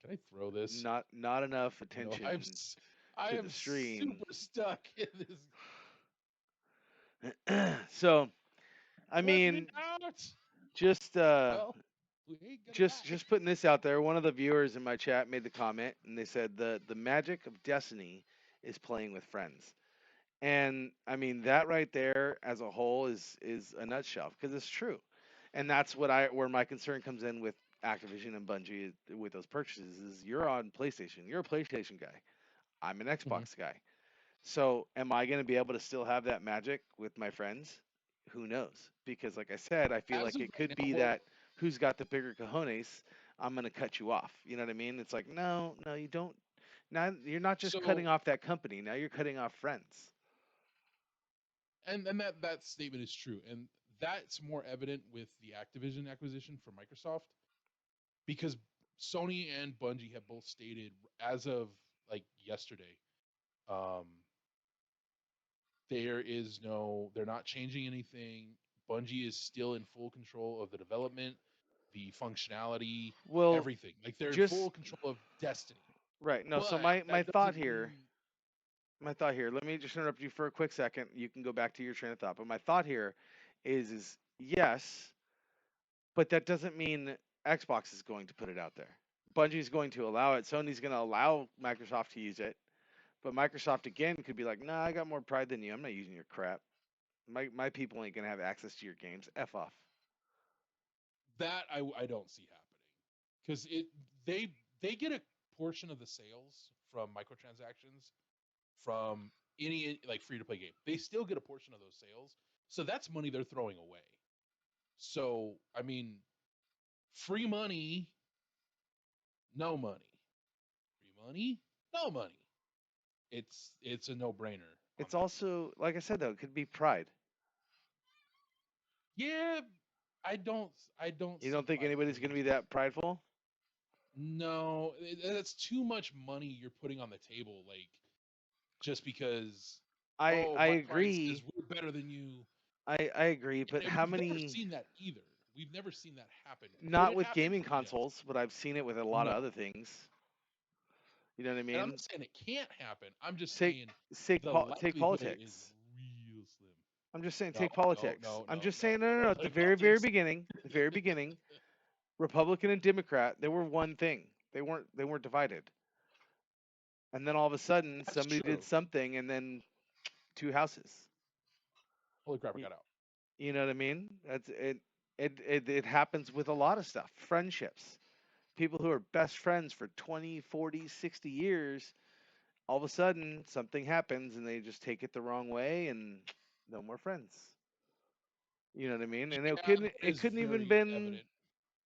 [SPEAKER 2] Can I throw this?
[SPEAKER 3] Not enough
[SPEAKER 2] You know,
[SPEAKER 3] attention
[SPEAKER 2] I
[SPEAKER 3] to
[SPEAKER 2] am
[SPEAKER 3] the stream.
[SPEAKER 2] super stuck in this.
[SPEAKER 3] So, I
[SPEAKER 2] Let me
[SPEAKER 3] mean,
[SPEAKER 2] out.
[SPEAKER 3] just
[SPEAKER 2] Well, we ain't gonna
[SPEAKER 3] just
[SPEAKER 2] die.
[SPEAKER 3] just putting this out there. One of the viewers in my chat made the comment, and they said the magic of Destiny is playing with friends. And I mean that right there as a whole is a nutshell because it's true, and that's where my concern comes in with Activision and Bungie with those purchases is you're on PlayStation, you're a PlayStation guy, I'm an
[SPEAKER 2] Mhm.
[SPEAKER 3] Xbox guy, so am I going to be able to still have that magic with my friends? Who knows? Because like I said, I feel
[SPEAKER 2] As
[SPEAKER 3] like
[SPEAKER 2] of
[SPEAKER 3] it
[SPEAKER 2] right
[SPEAKER 3] could
[SPEAKER 2] now,
[SPEAKER 3] be
[SPEAKER 2] well,
[SPEAKER 3] that who's got the bigger cojones, I'm going to cut you off. You know what I mean? It's like no, no, you don't. Now you're not just cutting
[SPEAKER 2] so
[SPEAKER 3] off that company. Now you're cutting off friends.
[SPEAKER 2] and that statement is true, and that's more evident with the Activision acquisition from Microsoft, because Sony and Bungie have both stated as of like yesterday, um, they're not changing anything. Bungie is still in full control of the development, the functionality,
[SPEAKER 3] Well,
[SPEAKER 2] everything. Like they're in
[SPEAKER 3] just
[SPEAKER 2] full control of Destiny.
[SPEAKER 3] right. No, so
[SPEAKER 2] But
[SPEAKER 3] my
[SPEAKER 2] that
[SPEAKER 3] thought
[SPEAKER 2] doesn't
[SPEAKER 3] here,
[SPEAKER 2] mean
[SPEAKER 3] let me just interrupt you for a quick second. You can go back to your train of thought. But my thought here is yes, but that doesn't mean Xbox is going to put it out there. Bungie's going to allow it. Sony's going to allow Microsoft to use it. But Microsoft again could be like, "Nah, I got more pride than you. I'm not using your crap. My people ain't going to have access to your games. F off."
[SPEAKER 2] that I don't see happening, because it they they get a portion of the sales from microtransactions from any like free to play game. They still get a portion of those sales, so that's money they're throwing away. So I mean, free money, no money. Free money, no money. It's a no brainer on
[SPEAKER 3] It's
[SPEAKER 2] that front.
[SPEAKER 3] also like I said though, it could be pride.
[SPEAKER 2] Yeah, I don't
[SPEAKER 3] You
[SPEAKER 2] see
[SPEAKER 3] don't think
[SPEAKER 2] pride
[SPEAKER 3] anybody's
[SPEAKER 2] playing
[SPEAKER 3] going to be
[SPEAKER 2] into
[SPEAKER 3] that
[SPEAKER 2] it.
[SPEAKER 3] prideful?
[SPEAKER 2] No, that's too much money you're putting on the table. Like, just because, oh,
[SPEAKER 3] I
[SPEAKER 2] my pride says
[SPEAKER 3] agree.
[SPEAKER 2] we're better than you.
[SPEAKER 3] I agree, but
[SPEAKER 2] And
[SPEAKER 3] how
[SPEAKER 2] we've never
[SPEAKER 3] many?
[SPEAKER 2] seen that either. We've never seen that happen. Could
[SPEAKER 3] Not
[SPEAKER 2] it
[SPEAKER 3] with
[SPEAKER 2] happen?
[SPEAKER 3] gaming
[SPEAKER 2] Yes.
[SPEAKER 3] consoles, but I've seen it with a lot of
[SPEAKER 2] No.
[SPEAKER 3] other things. You know what I
[SPEAKER 2] And I'm
[SPEAKER 3] mean?
[SPEAKER 2] not saying it can't happen. I'm just
[SPEAKER 3] Take
[SPEAKER 2] saying the
[SPEAKER 3] take
[SPEAKER 2] likelihood is
[SPEAKER 3] politics.
[SPEAKER 2] real slim.
[SPEAKER 3] I'm just saying
[SPEAKER 2] No,
[SPEAKER 3] take
[SPEAKER 2] no,
[SPEAKER 3] politics.
[SPEAKER 2] no,
[SPEAKER 3] I'm
[SPEAKER 2] no,
[SPEAKER 3] just
[SPEAKER 2] no,
[SPEAKER 3] saying
[SPEAKER 2] no,
[SPEAKER 3] no, no,
[SPEAKER 2] no.
[SPEAKER 3] no. At
[SPEAKER 2] Like politics.
[SPEAKER 3] the very beginning, Republican and Democrat, they were one thing. They weren't divided. And then all of a sudden,
[SPEAKER 2] That's
[SPEAKER 3] somebody did
[SPEAKER 2] true.
[SPEAKER 3] something, and then two houses.
[SPEAKER 2] Holy crap, I
[SPEAKER 3] You,
[SPEAKER 2] got out.
[SPEAKER 3] you know what I mean? That's it. It happens with a lot of stuff. Friendships. People who are best friends for 20, 40, 60 years, all of a sudden something happens and they just take it the wrong way and no more friends. You know what I mean? And
[SPEAKER 2] Yeah, that
[SPEAKER 3] it
[SPEAKER 2] is
[SPEAKER 3] couldn't even
[SPEAKER 2] very
[SPEAKER 3] been
[SPEAKER 2] evident.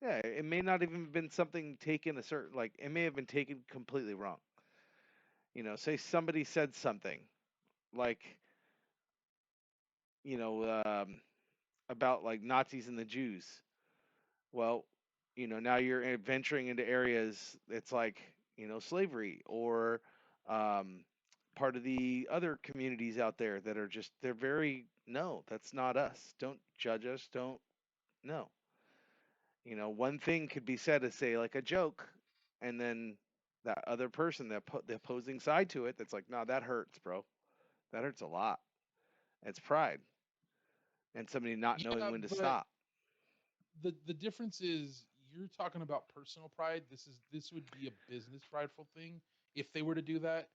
[SPEAKER 3] yeah, it may not even been something taken a certain like it may have been taken completely wrong. Say somebody said something like, you know, about like Nazis and the Jews. Well, now you're venturing into areas it's like, slavery or um, part of the other communities out there that are just, they're very, no, that's not us. Don't judge us. Don't, no. One thing could be said as say like a joke, and then that other person, the opposing side to it, that's like, no, that hurts, bro. That hurts a lot. It's pride and somebody not knowing
[SPEAKER 2] Yeah,
[SPEAKER 3] when to
[SPEAKER 2] but
[SPEAKER 3] stop.
[SPEAKER 2] the difference is you're talking about personal pride. This would be a business prideful thing if they were to do that.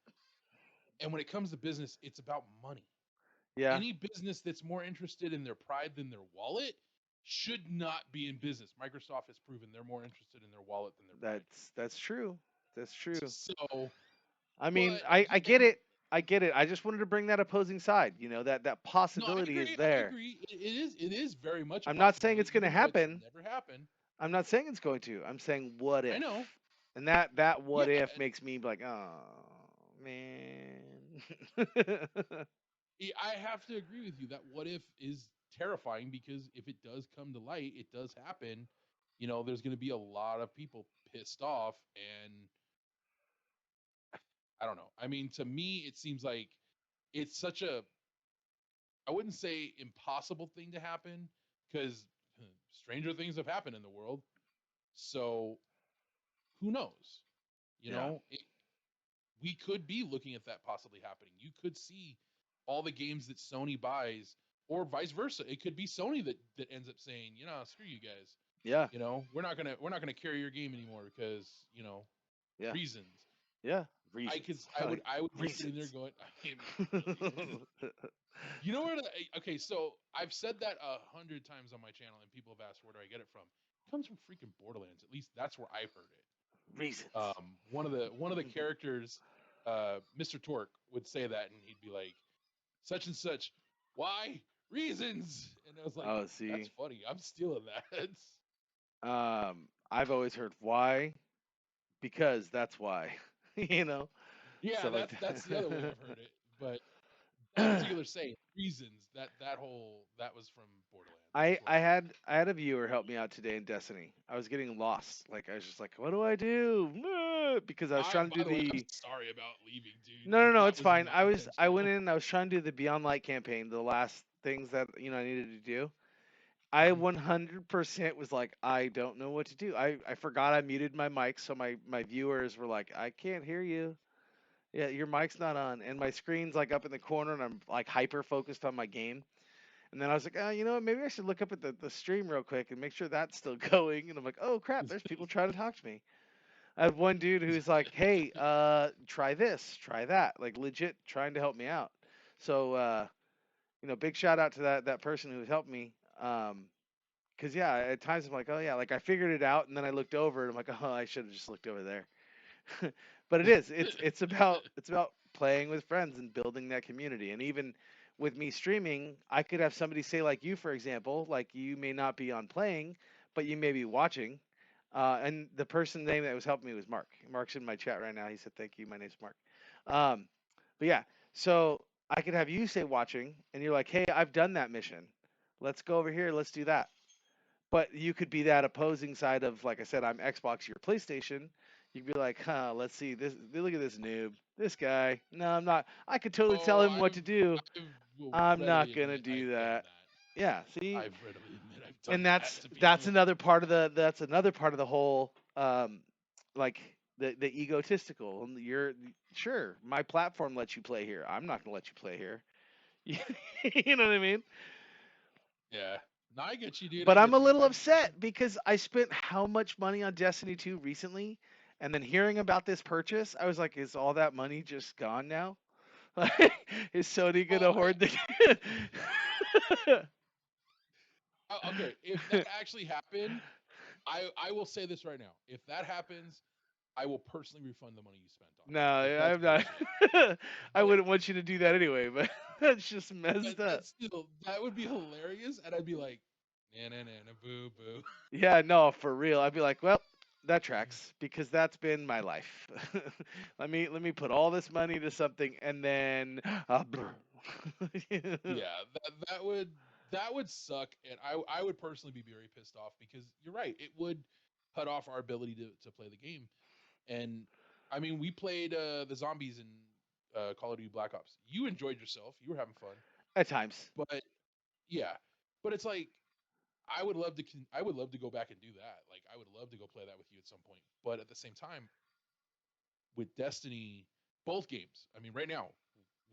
[SPEAKER 2] And when it comes to business, it's about money.
[SPEAKER 3] Yeah,
[SPEAKER 2] Any business that's more interested in their pride than their wallet should not be in business. Microsoft has proven they're more interested in their wallet than their pride.
[SPEAKER 3] that's true. That's true.
[SPEAKER 2] So,
[SPEAKER 3] I mean,
[SPEAKER 2] but
[SPEAKER 3] I get
[SPEAKER 2] again,
[SPEAKER 3] it. I get it. I just wanted to bring that opposing side. That
[SPEAKER 2] no, I
[SPEAKER 3] possibility is
[SPEAKER 2] agree. I
[SPEAKER 3] there.
[SPEAKER 2] agree. It is very much a
[SPEAKER 3] I'm not saying it's
[SPEAKER 2] possibility,
[SPEAKER 3] going to
[SPEAKER 2] even though it's
[SPEAKER 3] happen.
[SPEAKER 2] never happened.
[SPEAKER 3] I'm not saying it's going to. I'm saying what
[SPEAKER 2] I
[SPEAKER 3] if,
[SPEAKER 2] know.
[SPEAKER 3] and that
[SPEAKER 2] Yeah,
[SPEAKER 3] what if makes me be like, oh man.
[SPEAKER 2] I have to agree with you that what if is terrifying because if it does come to light, it does happen. There's going to be a lot of people pissed off, and I don't know. I mean, to me, it seems like it's such a, I wouldn't say impossible thing to happen because stranger things have happened in the world. So who knows? You
[SPEAKER 3] Yeah.
[SPEAKER 2] know, it, we could be looking at that possibly happening. You could see all the games that Sony buys, or vice versa. It could be Sony that ends up saying, screw you guys.
[SPEAKER 3] Yeah.
[SPEAKER 2] We're not gonna carry your game anymore because
[SPEAKER 3] Yeah.
[SPEAKER 2] reasons.
[SPEAKER 3] Yeah.
[SPEAKER 2] I could
[SPEAKER 3] Reasons.
[SPEAKER 2] I
[SPEAKER 3] I
[SPEAKER 2] would
[SPEAKER 3] like
[SPEAKER 2] I would be sitting there
[SPEAKER 3] reasons.
[SPEAKER 2] going, you know where okay, so I've said that 100 times on my channel, and people have asked where do I get it from. It comes from freaking Borderlands. At least that's where I've heard it.
[SPEAKER 3] Reasons.
[SPEAKER 2] One of the characters, Mr. Torque, would say that, and he'd be like, "Such and such, why reasons?" And I was like,
[SPEAKER 3] Oh,
[SPEAKER 2] "That's
[SPEAKER 3] see.
[SPEAKER 2] funny. I'm stealing that."
[SPEAKER 3] I've always heard why because that's why. you know,
[SPEAKER 2] Yeah,
[SPEAKER 3] Stuff like
[SPEAKER 2] that's the other way
[SPEAKER 3] that.
[SPEAKER 2] I've heard it. But that particular saying, reasons, that was from Borderlands.
[SPEAKER 3] I
[SPEAKER 2] That's where
[SPEAKER 3] I
[SPEAKER 2] I heard
[SPEAKER 3] had I had a viewer help me out today in Destiny. I was getting lost. Like I was just like, what do I do? Because I was trying to
[SPEAKER 2] By
[SPEAKER 3] do
[SPEAKER 2] the way, I'm
[SPEAKER 3] the
[SPEAKER 2] sorry about leaving, dude.
[SPEAKER 3] no, no, no,
[SPEAKER 2] That
[SPEAKER 3] it's
[SPEAKER 2] was
[SPEAKER 3] fine.
[SPEAKER 2] not
[SPEAKER 3] I went
[SPEAKER 2] intentional.
[SPEAKER 3] in and I was trying to do the Beyond Light campaign, the last things that I needed to do. I
[SPEAKER 2] Mhm.
[SPEAKER 3] 100% was like, I don't know what to do. I forgot I muted my mic, so my viewers were like, I can't hear you. Yeah, your mic's not on, and my screen's like up in the corner, and I'm like hyper focused on my game. And then I was like, you know what? Maybe I should look up at the stream real quick and make sure that's still going. And I'm like, oh crap, there's people trying to talk to me. I have one dude who's like, hey, try this, try that, like legit trying to help me out. So, big shout out to that person who helped me. Cause yeah, at times I'm like, oh yeah, like I figured it out, and then I looked over and I'm like, oh, I should have just looked over there. But it is. It's about playing with friends and building that community. And even with me streaming, I could have somebody say like you, for example, like you may not be on playing, but you may be watching. And the person name that was helping me was Mark. Mark's in my chat right now. He said, "Thank you. My name's Mark." Um, but yeah, so I could have you say watching, and you're like, "Hey, I've done that mission. Let's go over here. Let's do that." But you could be that opposing side of, like I said, I'm Xbox, you're PlayStation. You could be like, huh, let's see this. Look at this noob, this guy. No, I'm not. I could totally tell
[SPEAKER 2] Oh,
[SPEAKER 3] him what to do.
[SPEAKER 2] I will
[SPEAKER 3] I'm not
[SPEAKER 2] readily
[SPEAKER 3] gonna
[SPEAKER 2] admit I've
[SPEAKER 3] do
[SPEAKER 2] done
[SPEAKER 3] that.
[SPEAKER 2] that.
[SPEAKER 3] Yeah, see,
[SPEAKER 2] I've readily admit I've
[SPEAKER 3] and
[SPEAKER 2] done that
[SPEAKER 3] that's
[SPEAKER 2] to
[SPEAKER 3] that's
[SPEAKER 2] people.
[SPEAKER 3] another part of the whole like the egotistical. And you're sure my platform lets you play here. I'm not gonna let you play here. You know what I mean?
[SPEAKER 2] Yeah. No, I get you, dude. I
[SPEAKER 3] But I'm a
[SPEAKER 2] get you.
[SPEAKER 3] little upset because I spent how much money on Destiny 2 recently, and then hearing about this purchase, I was like, is all that money just gone now? Is Sony
[SPEAKER 2] Well,
[SPEAKER 3] gonna hoard the?
[SPEAKER 2] okay. If that actually happened, I will say this right now. If that happens, I will personally refund the money you spent on
[SPEAKER 3] No,
[SPEAKER 2] it. If that's
[SPEAKER 3] I'm not.
[SPEAKER 2] bullshit.
[SPEAKER 3] I
[SPEAKER 2] But
[SPEAKER 3] wouldn't want you to do that anyway, but that's just
[SPEAKER 2] but
[SPEAKER 3] messed up.
[SPEAKER 2] that's still that would be hilarious, and I'd be like, na boo boo.
[SPEAKER 3] Yeah, no, for real. I'd be like, well, that tracks because that's been my life. Let me put all this money to something and then
[SPEAKER 2] Yeah, that would suck, and I would personally be very pissed off because you're right. It would cut off our ability to play the game. And I mean, we played the zombies in Call of Duty Black Ops. You enjoyed yourself. You were having fun.
[SPEAKER 3] at times.
[SPEAKER 2] But yeah, but it's like I would love to go back and do that. Like I would love to go play that with you at some point. But at the same time, with Destiny, both games. I mean, right now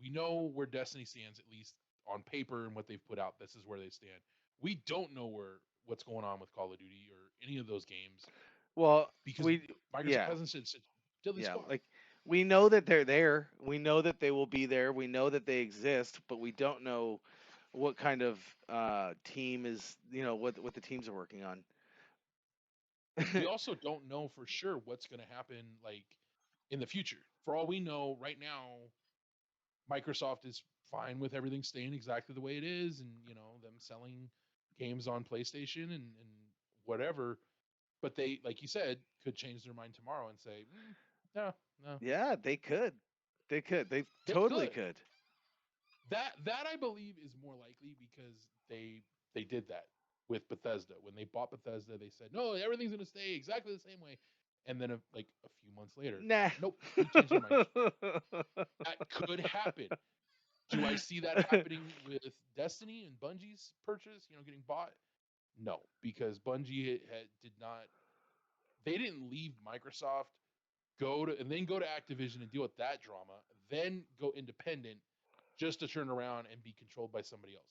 [SPEAKER 2] we know where Destiny stands, at least on paper and what they've put out. This is where they stand. We don't know what's going on with Call of Duty or any of those games
[SPEAKER 3] Well,
[SPEAKER 2] because
[SPEAKER 3] we
[SPEAKER 2] Microsoft
[SPEAKER 3] yeah,
[SPEAKER 2] hasn't said diddly
[SPEAKER 3] yeah,
[SPEAKER 2] squat.
[SPEAKER 3] like we know that they're there. We know that they will be there. We know that they exist, but we don't know what kind of team is, what the teams are working on.
[SPEAKER 2] We also don't know for sure what's going to happen like in the future. For all we know, right now, Microsoft is fine with everything staying exactly the way it is, and them selling games on PlayStation and whatever. But they, like you said, could change their mind tomorrow and say, no, no,
[SPEAKER 3] Yeah, they could. They could. They
[SPEAKER 2] they
[SPEAKER 3] totally
[SPEAKER 2] could.
[SPEAKER 3] could.
[SPEAKER 2] That I believe is more likely because they did that with Bethesda. When they bought Bethesda, they said, no, everything's going to stay exactly the same way. And then like a few months later,
[SPEAKER 3] Nah.
[SPEAKER 2] nope, we changed our mind. That could happen. Do I see that happening with Destiny and Bungie's purchase, getting bought? No, because Bungie did not. They didn't leave Microsoft, and then go to Activision and deal with that drama, then go independent, just to turn around and be controlled by somebody else.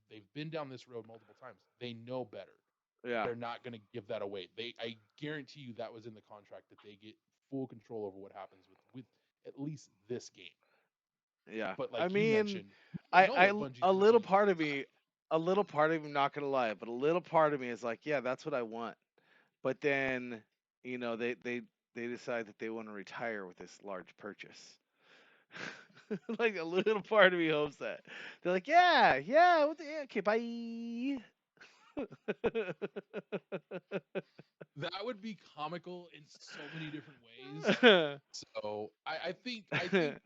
[SPEAKER 2] They've been down this road multiple times. They know better.
[SPEAKER 3] Yeah.
[SPEAKER 2] They're not going to give that away. I guarantee you that was in the contract that they get full control over what happens with at least this game.
[SPEAKER 3] Yeah.
[SPEAKER 2] But
[SPEAKER 3] I
[SPEAKER 2] like you
[SPEAKER 3] mean,
[SPEAKER 2] mentioned, we don't know what Bungie's
[SPEAKER 3] a
[SPEAKER 2] going to
[SPEAKER 3] little
[SPEAKER 2] be
[SPEAKER 3] part of
[SPEAKER 2] deciding.
[SPEAKER 3] me, I'm not gonna lie, but a little part of me is like, yeah, that's what I want. But then, they decide that they want to retire with this large purchase. Like a little part of me hopes that they're like, yeah, yeah, okay, bye.
[SPEAKER 2] That would be comical in so many different ways. So I think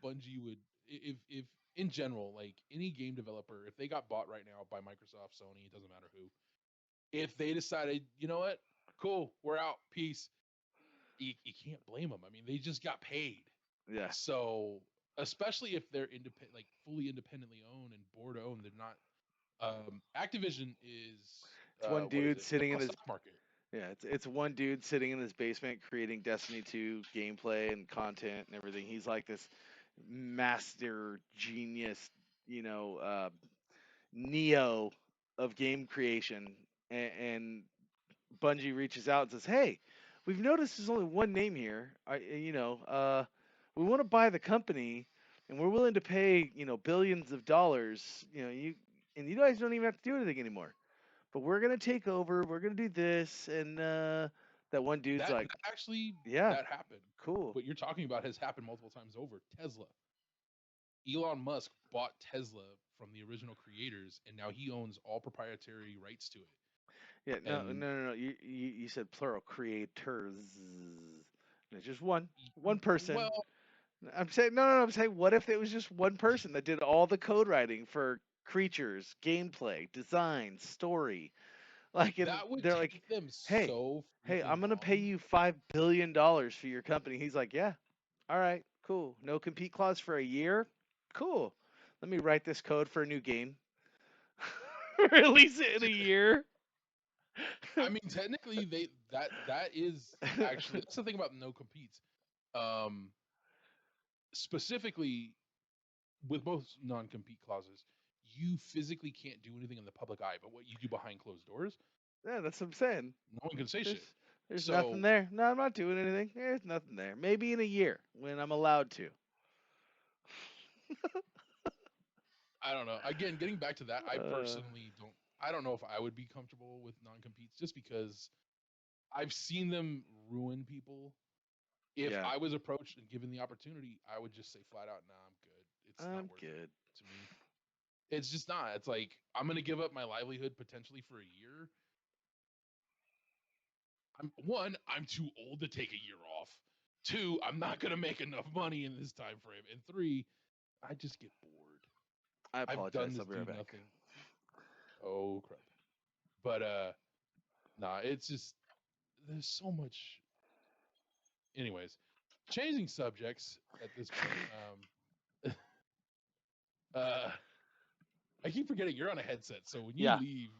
[SPEAKER 2] Bungie would, if in general, like any game developer, if they got bought right now by Microsoft, Sony, it doesn't matter who, if they decided, you know what, cool, we're out, peace, you can't blame them. I mean, they just got paid.
[SPEAKER 3] Yeah,
[SPEAKER 2] So especially if they're independent, like fully independently owned and board owned, they're not. Activision is
[SPEAKER 3] it's one
[SPEAKER 2] what is
[SPEAKER 3] dude
[SPEAKER 2] it? They're
[SPEAKER 3] sitting
[SPEAKER 2] on
[SPEAKER 3] in
[SPEAKER 2] the
[SPEAKER 3] his
[SPEAKER 2] stock market.
[SPEAKER 3] yeah, it's one dude sitting in his basement creating Destiny 2 gameplay and content and everything. He's like this master genius, you know, uh, neo of game creation, and Bungie reaches out and says, "Hey, we've noticed there's only one name here. We want to buy the company, and we're willing to pay, billions of dollars. You guys don't even have to do anything anymore. But we're gonna take over. We're gonna do this." And that one dude's
[SPEAKER 2] That
[SPEAKER 3] like,
[SPEAKER 2] that actually
[SPEAKER 3] "Yeah,
[SPEAKER 2] that happened.
[SPEAKER 3] cool.
[SPEAKER 2] What you're talking about has happened multiple times over. Tesla. Elon Musk bought Tesla from the original creators, and now he owns all proprietary rights to it.
[SPEAKER 3] Yeah, no, no,
[SPEAKER 2] And
[SPEAKER 3] no, no. You said plural creators. It's just one person.
[SPEAKER 2] well,
[SPEAKER 3] I'm saying no, no, no. I'm saying what if it was just one person that did all the code writing for creatures, gameplay, design, story? Like, and
[SPEAKER 2] that would
[SPEAKER 3] they're like,
[SPEAKER 2] take them
[SPEAKER 3] "Hey,
[SPEAKER 2] so
[SPEAKER 3] hey,
[SPEAKER 2] freaking
[SPEAKER 3] I'm gonna pay
[SPEAKER 2] long.
[SPEAKER 3] you $5 billion for your company." He's like, "Yeah, all right, cool. No compete clause for a year. Cool. Let me write this code for a new game. Release it in a year."
[SPEAKER 2] I mean, technically, that is actually that's the thing about no competes. Um, Specifically with most non-compete clauses, you physically can't do anything in the public eye, but what you do behind closed doors,
[SPEAKER 3] Yeah, that's what I'm saying.
[SPEAKER 2] no one can say
[SPEAKER 3] There's
[SPEAKER 2] shit.
[SPEAKER 3] there's nothing
[SPEAKER 2] So
[SPEAKER 3] there. No, I'm not doing anything. There's nothing there. Maybe in a year when I'm allowed to.
[SPEAKER 2] I don't know. Again, getting back to that, I
[SPEAKER 3] Uh,
[SPEAKER 2] personally don't. I don't know if I would be comfortable with non-competes, just because I've seen them ruin people. If
[SPEAKER 3] yeah,
[SPEAKER 2] I was approached and given the opportunity, I would just say flat out, "Nah, I'm good. It's not
[SPEAKER 3] I'm
[SPEAKER 2] worth it
[SPEAKER 3] good.
[SPEAKER 2] to me." It's just not. It's like I'm gonna give up my livelihood potentially for a year. I'm too old to take a year off. Two, I'm not gonna make enough money in this time frame. And three, I just get bored.
[SPEAKER 3] I
[SPEAKER 2] I've done
[SPEAKER 3] apologize.
[SPEAKER 2] this
[SPEAKER 3] I'll be right
[SPEAKER 2] do
[SPEAKER 3] back.
[SPEAKER 2] nothing. Oh crap. But nah, it's just there's so much. Anyways, changing subjects at this point. Uh, I keep forgetting you're on a headset, so when you
[SPEAKER 3] Yeah.
[SPEAKER 2] leave,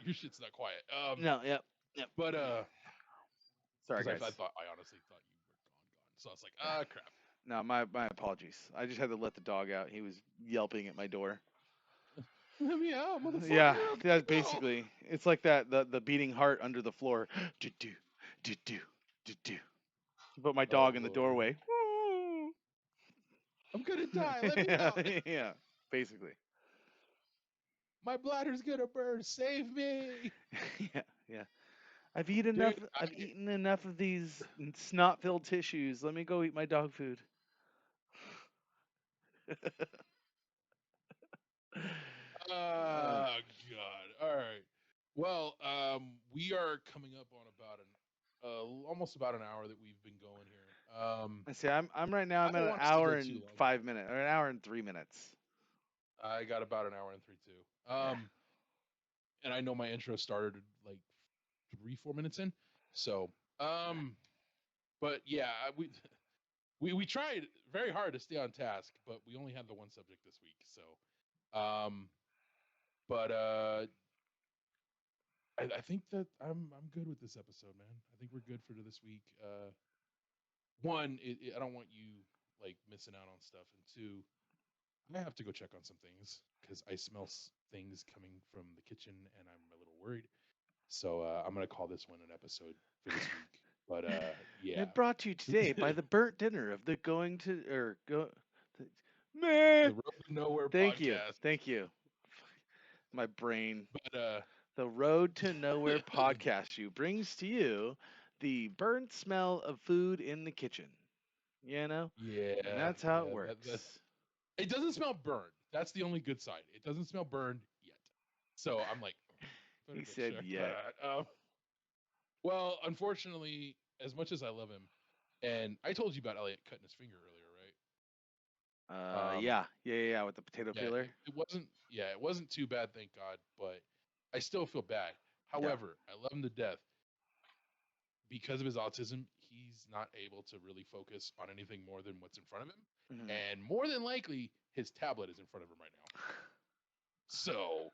[SPEAKER 2] your shit's not quiet.
[SPEAKER 3] No. Yep. Yep.
[SPEAKER 2] But
[SPEAKER 3] Sorry,
[SPEAKER 2] because
[SPEAKER 3] guys.
[SPEAKER 2] I honestly thought you were gone. So I was like, ah, crap.
[SPEAKER 3] No, my apologies. I just had to let the dog out. He was yelping at my door.
[SPEAKER 2] Let me out,
[SPEAKER 3] Yeah,
[SPEAKER 2] motherfucker.
[SPEAKER 3] that's
[SPEAKER 2] Let me out.
[SPEAKER 3] basically. It's like that the beating heart under the floor. Do do do do do do. But my
[SPEAKER 2] Oh
[SPEAKER 3] dog in the
[SPEAKER 2] Lord,
[SPEAKER 3] doorway.
[SPEAKER 2] I'm gonna die. Let me
[SPEAKER 3] yeah,
[SPEAKER 2] out.
[SPEAKER 3] yeah, basically.
[SPEAKER 2] My bladder's gonna burst. Save me,
[SPEAKER 3] yeah, yeah. I've eaten enough.
[SPEAKER 2] dude.
[SPEAKER 3] I've eaten enough of these snot-filled tissues. Let me go eat my dog food. Uh,
[SPEAKER 2] Oh God. All right. Well, we are coming up on about an almost about an hour that we've been going here.
[SPEAKER 3] I say I'm right now.
[SPEAKER 2] I
[SPEAKER 3] I'm at
[SPEAKER 2] don't
[SPEAKER 3] an
[SPEAKER 2] want us to
[SPEAKER 3] hour
[SPEAKER 2] go too
[SPEAKER 3] and
[SPEAKER 2] long.
[SPEAKER 3] 5 minutes, or an hour and 3 minutes.
[SPEAKER 2] I got about an hour and three too.
[SPEAKER 3] Yeah.
[SPEAKER 2] And I know my intro started like 3-4 minutes in. So, but yeah, we tried very hard to stay on task, but we only had the one subject this week. So, but I think that I'm good with this episode, man. I think we're good for this week. One, I don't want you like missing out on stuff, and two, I have to go check on some things because I smell things coming from the kitchen, and I'm a little worried. So I'm gonna call this one an episode for this week. But yeah,
[SPEAKER 3] And brought to you today by
[SPEAKER 2] the
[SPEAKER 3] the burnt dinner of the going to or go. The, meh.
[SPEAKER 2] Road to Nowhere
[SPEAKER 3] Thank you,
[SPEAKER 2] podcast.
[SPEAKER 3] thank you. My brain.
[SPEAKER 2] But
[SPEAKER 3] The Road to Nowhere podcast you brings to you the burnt smell of food in the kitchen. You know, and
[SPEAKER 2] yeah,
[SPEAKER 3] that's how it
[SPEAKER 2] yeah, that
[SPEAKER 3] works.
[SPEAKER 2] it doesn't smell burned. That's the only good side. It doesn't smell burned yet. So I'm like, better
[SPEAKER 3] He
[SPEAKER 2] go
[SPEAKER 3] said,
[SPEAKER 2] check
[SPEAKER 3] "Yet."
[SPEAKER 2] that. Well, unfortunately, as much as I love him, and I told you about Elliot cutting his finger earlier, right?
[SPEAKER 3] Yeah, with the potato
[SPEAKER 2] Yeah,
[SPEAKER 3] peeler.
[SPEAKER 2] it wasn't too bad, thank God, but I still feel bad.
[SPEAKER 3] Yeah.
[SPEAKER 2] However, I love him to death. Because of his autism, he's not able to really focus on anything more than what's in front of him.
[SPEAKER 3] Mhm.
[SPEAKER 2] And more than likely, his tablet is in front of him right now. So,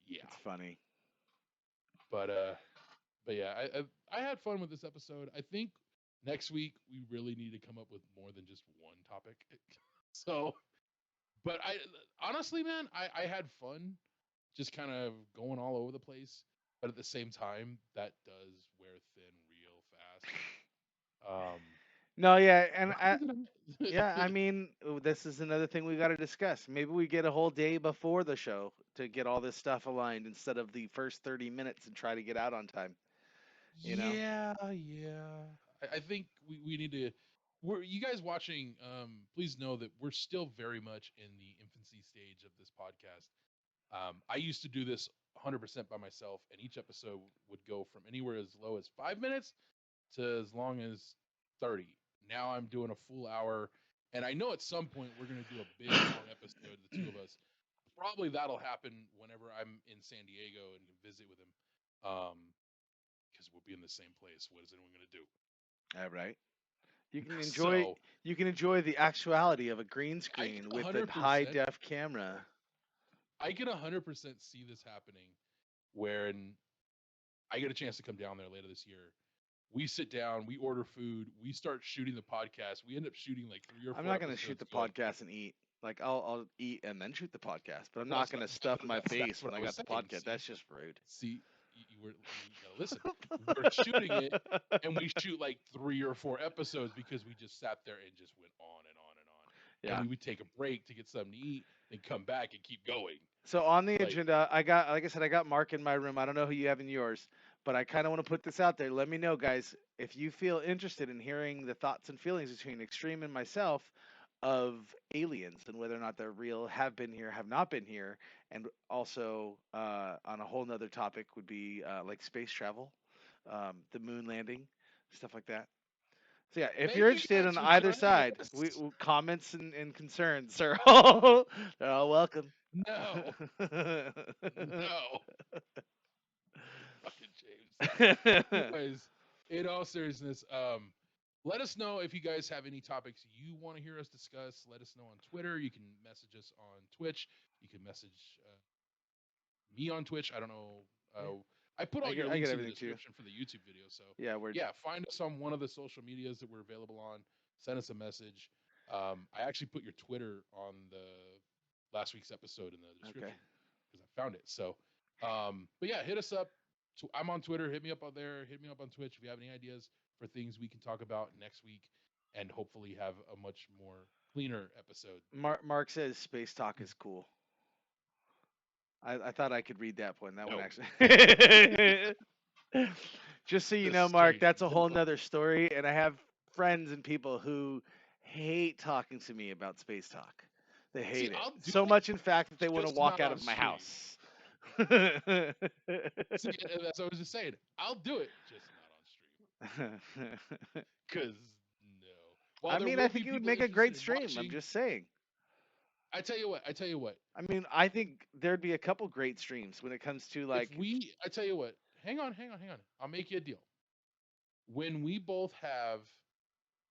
[SPEAKER 2] yeah.
[SPEAKER 3] It's funny.
[SPEAKER 2] But yeah, I had fun with this episode. I think next week we really need to come up with more than just one topic. So, but I honestly, man, I had fun just kind of going all over the place. But at the same time, that does wear thin real fast.
[SPEAKER 3] No, yeah, and
[SPEAKER 2] What happens in
[SPEAKER 3] yeah, I
[SPEAKER 2] a
[SPEAKER 3] mean, this is another thing we got to discuss. Maybe we get a whole day before the show to get all this stuff aligned instead of the first 30 minutes and try to get out on time, you know?
[SPEAKER 2] Yeah, yeah. I think we need to. You guys watching. Please know that we're still very much in the infancy stage of this podcast. I used to do this 100% by myself, and each episode would go from anywhere as low as 5 minutes to as long as 30. Now I'm doing a full hour, and I know at some point we're gonna do a big long episode, the two of us. Probably that'll happen whenever I'm in San Diego and can visit with him. Because we'll be in the same place. What is anyone going to do?
[SPEAKER 3] All right. You can enjoy
[SPEAKER 2] So
[SPEAKER 3] you can enjoy the actuality of a green
[SPEAKER 2] I can
[SPEAKER 3] screen with a high
[SPEAKER 2] 100%,
[SPEAKER 3] def camera.
[SPEAKER 2] I can 100% see this happening, wherein I get a chance to come down there later this year. We sit down, we order food, we start shooting the podcast. We end up shooting like 3 or
[SPEAKER 3] I'm
[SPEAKER 2] 4
[SPEAKER 3] not going to shoot
[SPEAKER 2] episodes
[SPEAKER 3] the
[SPEAKER 2] going.
[SPEAKER 3] podcast and eat. Like I'll eat and then shoot the podcast, but I'm
[SPEAKER 2] Well,
[SPEAKER 3] not going to stuff my face
[SPEAKER 2] that's what
[SPEAKER 3] when
[SPEAKER 2] I
[SPEAKER 3] I
[SPEAKER 2] was
[SPEAKER 3] got the
[SPEAKER 2] saying.
[SPEAKER 3] podcast. That's just rude.
[SPEAKER 2] See, you gotta listen. We're shooting it, and we shoot like 3 or 4 episodes because we just sat there and just went on and on and on. And
[SPEAKER 3] Yeah.
[SPEAKER 2] we would take a break to get something to eat, then come back and keep going.
[SPEAKER 3] So on the
[SPEAKER 2] Like,
[SPEAKER 3] agenda, I got, like I said, I got Mark in my room. I don't know who you have in yours, but I kind of want to put this out there. Let me know, guys, if you feel interested in hearing the thoughts and feelings between Extreme and myself of aliens and whether or not they're real, have been here, have not been here, and also on a whole nother topic would be like space travel, the moon landing, stuff like that. So yeah, if you're
[SPEAKER 2] thank you
[SPEAKER 3] interested
[SPEAKER 2] guys
[SPEAKER 3] on
[SPEAKER 2] for
[SPEAKER 3] either
[SPEAKER 2] joining
[SPEAKER 3] side, we
[SPEAKER 2] us.
[SPEAKER 3] comments and concerns are all they're all welcome.
[SPEAKER 2] No, no, fucking James. Anyways, in all seriousness, let us know if you guys have any topics you want to hear us discuss. Let us know on Twitter. You can message us on Twitch. You can message me on Twitch. I don't know. I put all your
[SPEAKER 3] I get
[SPEAKER 2] links in the
[SPEAKER 3] everything too.
[SPEAKER 2] description for the YouTube video. So
[SPEAKER 3] Yeah, we're
[SPEAKER 2] yeah, find us on one of the social medias that we're available on. send us a message. I actually put your Twitter on the last week's episode in the description because I found it. So, but yeah, hit us up. I'm on Twitter. Hit me up on there. Hit me up on Twitch if you have any ideas for things we can talk about next week, and hopefully have a much more cleaner episode.
[SPEAKER 3] Mark says space talk is cool. I thought I could read that point. That one
[SPEAKER 2] No.
[SPEAKER 3] actually. Just so you know,
[SPEAKER 2] Just
[SPEAKER 3] Mark,
[SPEAKER 2] straight
[SPEAKER 3] that's a whole
[SPEAKER 2] no.
[SPEAKER 3] nother story, and I have friends and people who hate talking to me about space talk. They
[SPEAKER 2] See,
[SPEAKER 3] hate it
[SPEAKER 2] I'll do
[SPEAKER 3] so
[SPEAKER 2] it,
[SPEAKER 3] much, in fact, that they want to
[SPEAKER 2] just
[SPEAKER 3] walk
[SPEAKER 2] not
[SPEAKER 3] out
[SPEAKER 2] on
[SPEAKER 3] of my
[SPEAKER 2] stream.
[SPEAKER 3] house.
[SPEAKER 2] See, and that's what I was just saying. I'll do it, just not on stream. Because no. While
[SPEAKER 3] I
[SPEAKER 2] there
[SPEAKER 3] mean,
[SPEAKER 2] will
[SPEAKER 3] I
[SPEAKER 2] be
[SPEAKER 3] think it would
[SPEAKER 2] people
[SPEAKER 3] make a
[SPEAKER 2] interested
[SPEAKER 3] great
[SPEAKER 2] in
[SPEAKER 3] stream. I'm
[SPEAKER 2] watching,
[SPEAKER 3] just saying.
[SPEAKER 2] I tell you what.
[SPEAKER 3] I mean, I think there'd be a couple great streams when it comes to like.
[SPEAKER 2] I tell you what. Hang on. I'll make you a deal. When we both have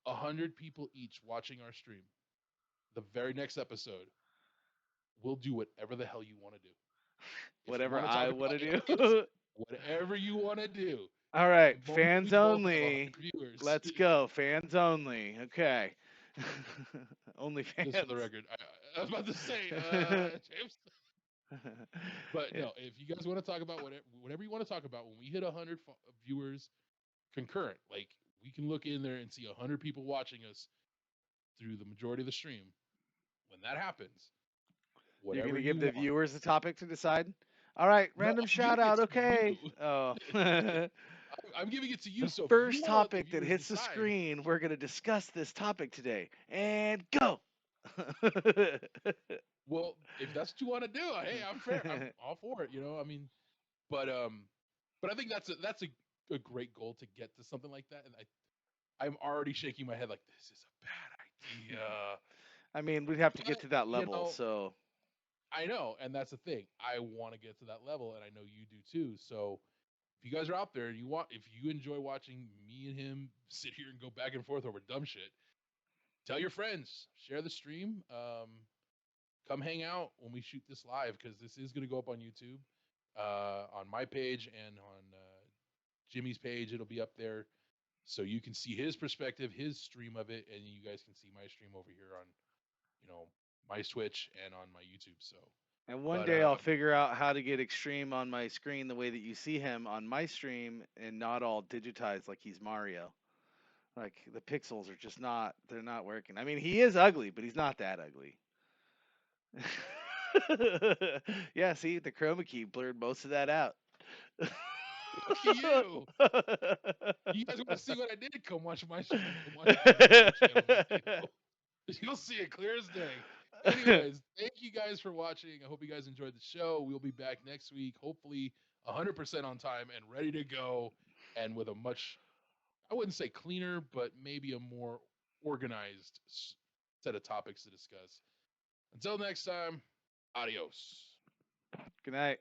[SPEAKER 2] 100 people each watching our stream, the very next episode, we'll do whatever the hell you want to do. If you
[SPEAKER 3] Whatever
[SPEAKER 2] want to
[SPEAKER 3] I
[SPEAKER 2] talk
[SPEAKER 3] want
[SPEAKER 2] about
[SPEAKER 3] to
[SPEAKER 2] aliens,
[SPEAKER 3] do.
[SPEAKER 2] whatever you want to do.
[SPEAKER 3] All right,
[SPEAKER 2] The moment
[SPEAKER 3] fans
[SPEAKER 2] we both have
[SPEAKER 3] only.
[SPEAKER 2] 100 viewers.
[SPEAKER 3] Let's go, fans only. Okay. Only fans.
[SPEAKER 2] Just for the record, I was about to say, James. But
[SPEAKER 3] Yeah.
[SPEAKER 2] no, if you guys want to talk about whatever you want to talk about, when we hit 100 viewers concurrent, like we can look in there and see 100 people watching us through the majority of the stream. When that happens,
[SPEAKER 3] You're
[SPEAKER 2] whatever
[SPEAKER 3] gonna
[SPEAKER 2] you
[SPEAKER 3] give the
[SPEAKER 2] want.
[SPEAKER 3] viewers the topic to decide. All right,
[SPEAKER 2] No,
[SPEAKER 3] random
[SPEAKER 2] I'm
[SPEAKER 3] shout
[SPEAKER 2] giving it
[SPEAKER 3] out.
[SPEAKER 2] to
[SPEAKER 3] Okay.
[SPEAKER 2] you.
[SPEAKER 3] Oh.
[SPEAKER 2] I'm giving it to you.
[SPEAKER 3] The
[SPEAKER 2] So if you
[SPEAKER 3] first
[SPEAKER 2] want to let the
[SPEAKER 3] topic that
[SPEAKER 2] viewers
[SPEAKER 3] hits the
[SPEAKER 2] decide,
[SPEAKER 3] screen, we're gonna discuss this topic today. And go.
[SPEAKER 2] well, if that's what you want to do, hey, I'm fair. I'm all for it. I mean, but I think that's a great goal to get to something like that. And I'm already shaking my head like this is a bad idea.
[SPEAKER 3] I mean, we'd have to get
[SPEAKER 2] But,
[SPEAKER 3] to that level, so
[SPEAKER 2] I know, and that's the thing. I want to get to that level, and I know you do too. So if you guys are out there, if you enjoy watching me and him sit here and go back and forth over dumb shit, tell your friends, share the stream. Come hang out when we shoot this live because this is going to go up on YouTube, on my page and on Jimmy's page. It'll be up there, so you can see his perspective, his stream of it, and you guys can see my stream over here on, my Twitch and on my YouTube. So.
[SPEAKER 3] and one
[SPEAKER 2] But
[SPEAKER 3] day I'll figure out how to get Extreme on my screen the way that you see him on my stream and not all digitized like he's Mario. Like the pixels are just they're not working. I mean, he is ugly, but he's not that ugly. Yeah, see, the chroma key blurred most of that out.
[SPEAKER 2] Look at you. You guys want to see what I did? Come watch my stream. Come watch my channel video. You'll see it clear as day. Anyways, thank you guys for watching. I hope you guys enjoyed the show. We'll be back next week, hopefully 100% on time and ready to go, and with a much, I wouldn't say cleaner, but maybe a more organized set of topics to discuss. Until next time, adios.
[SPEAKER 3] Good night.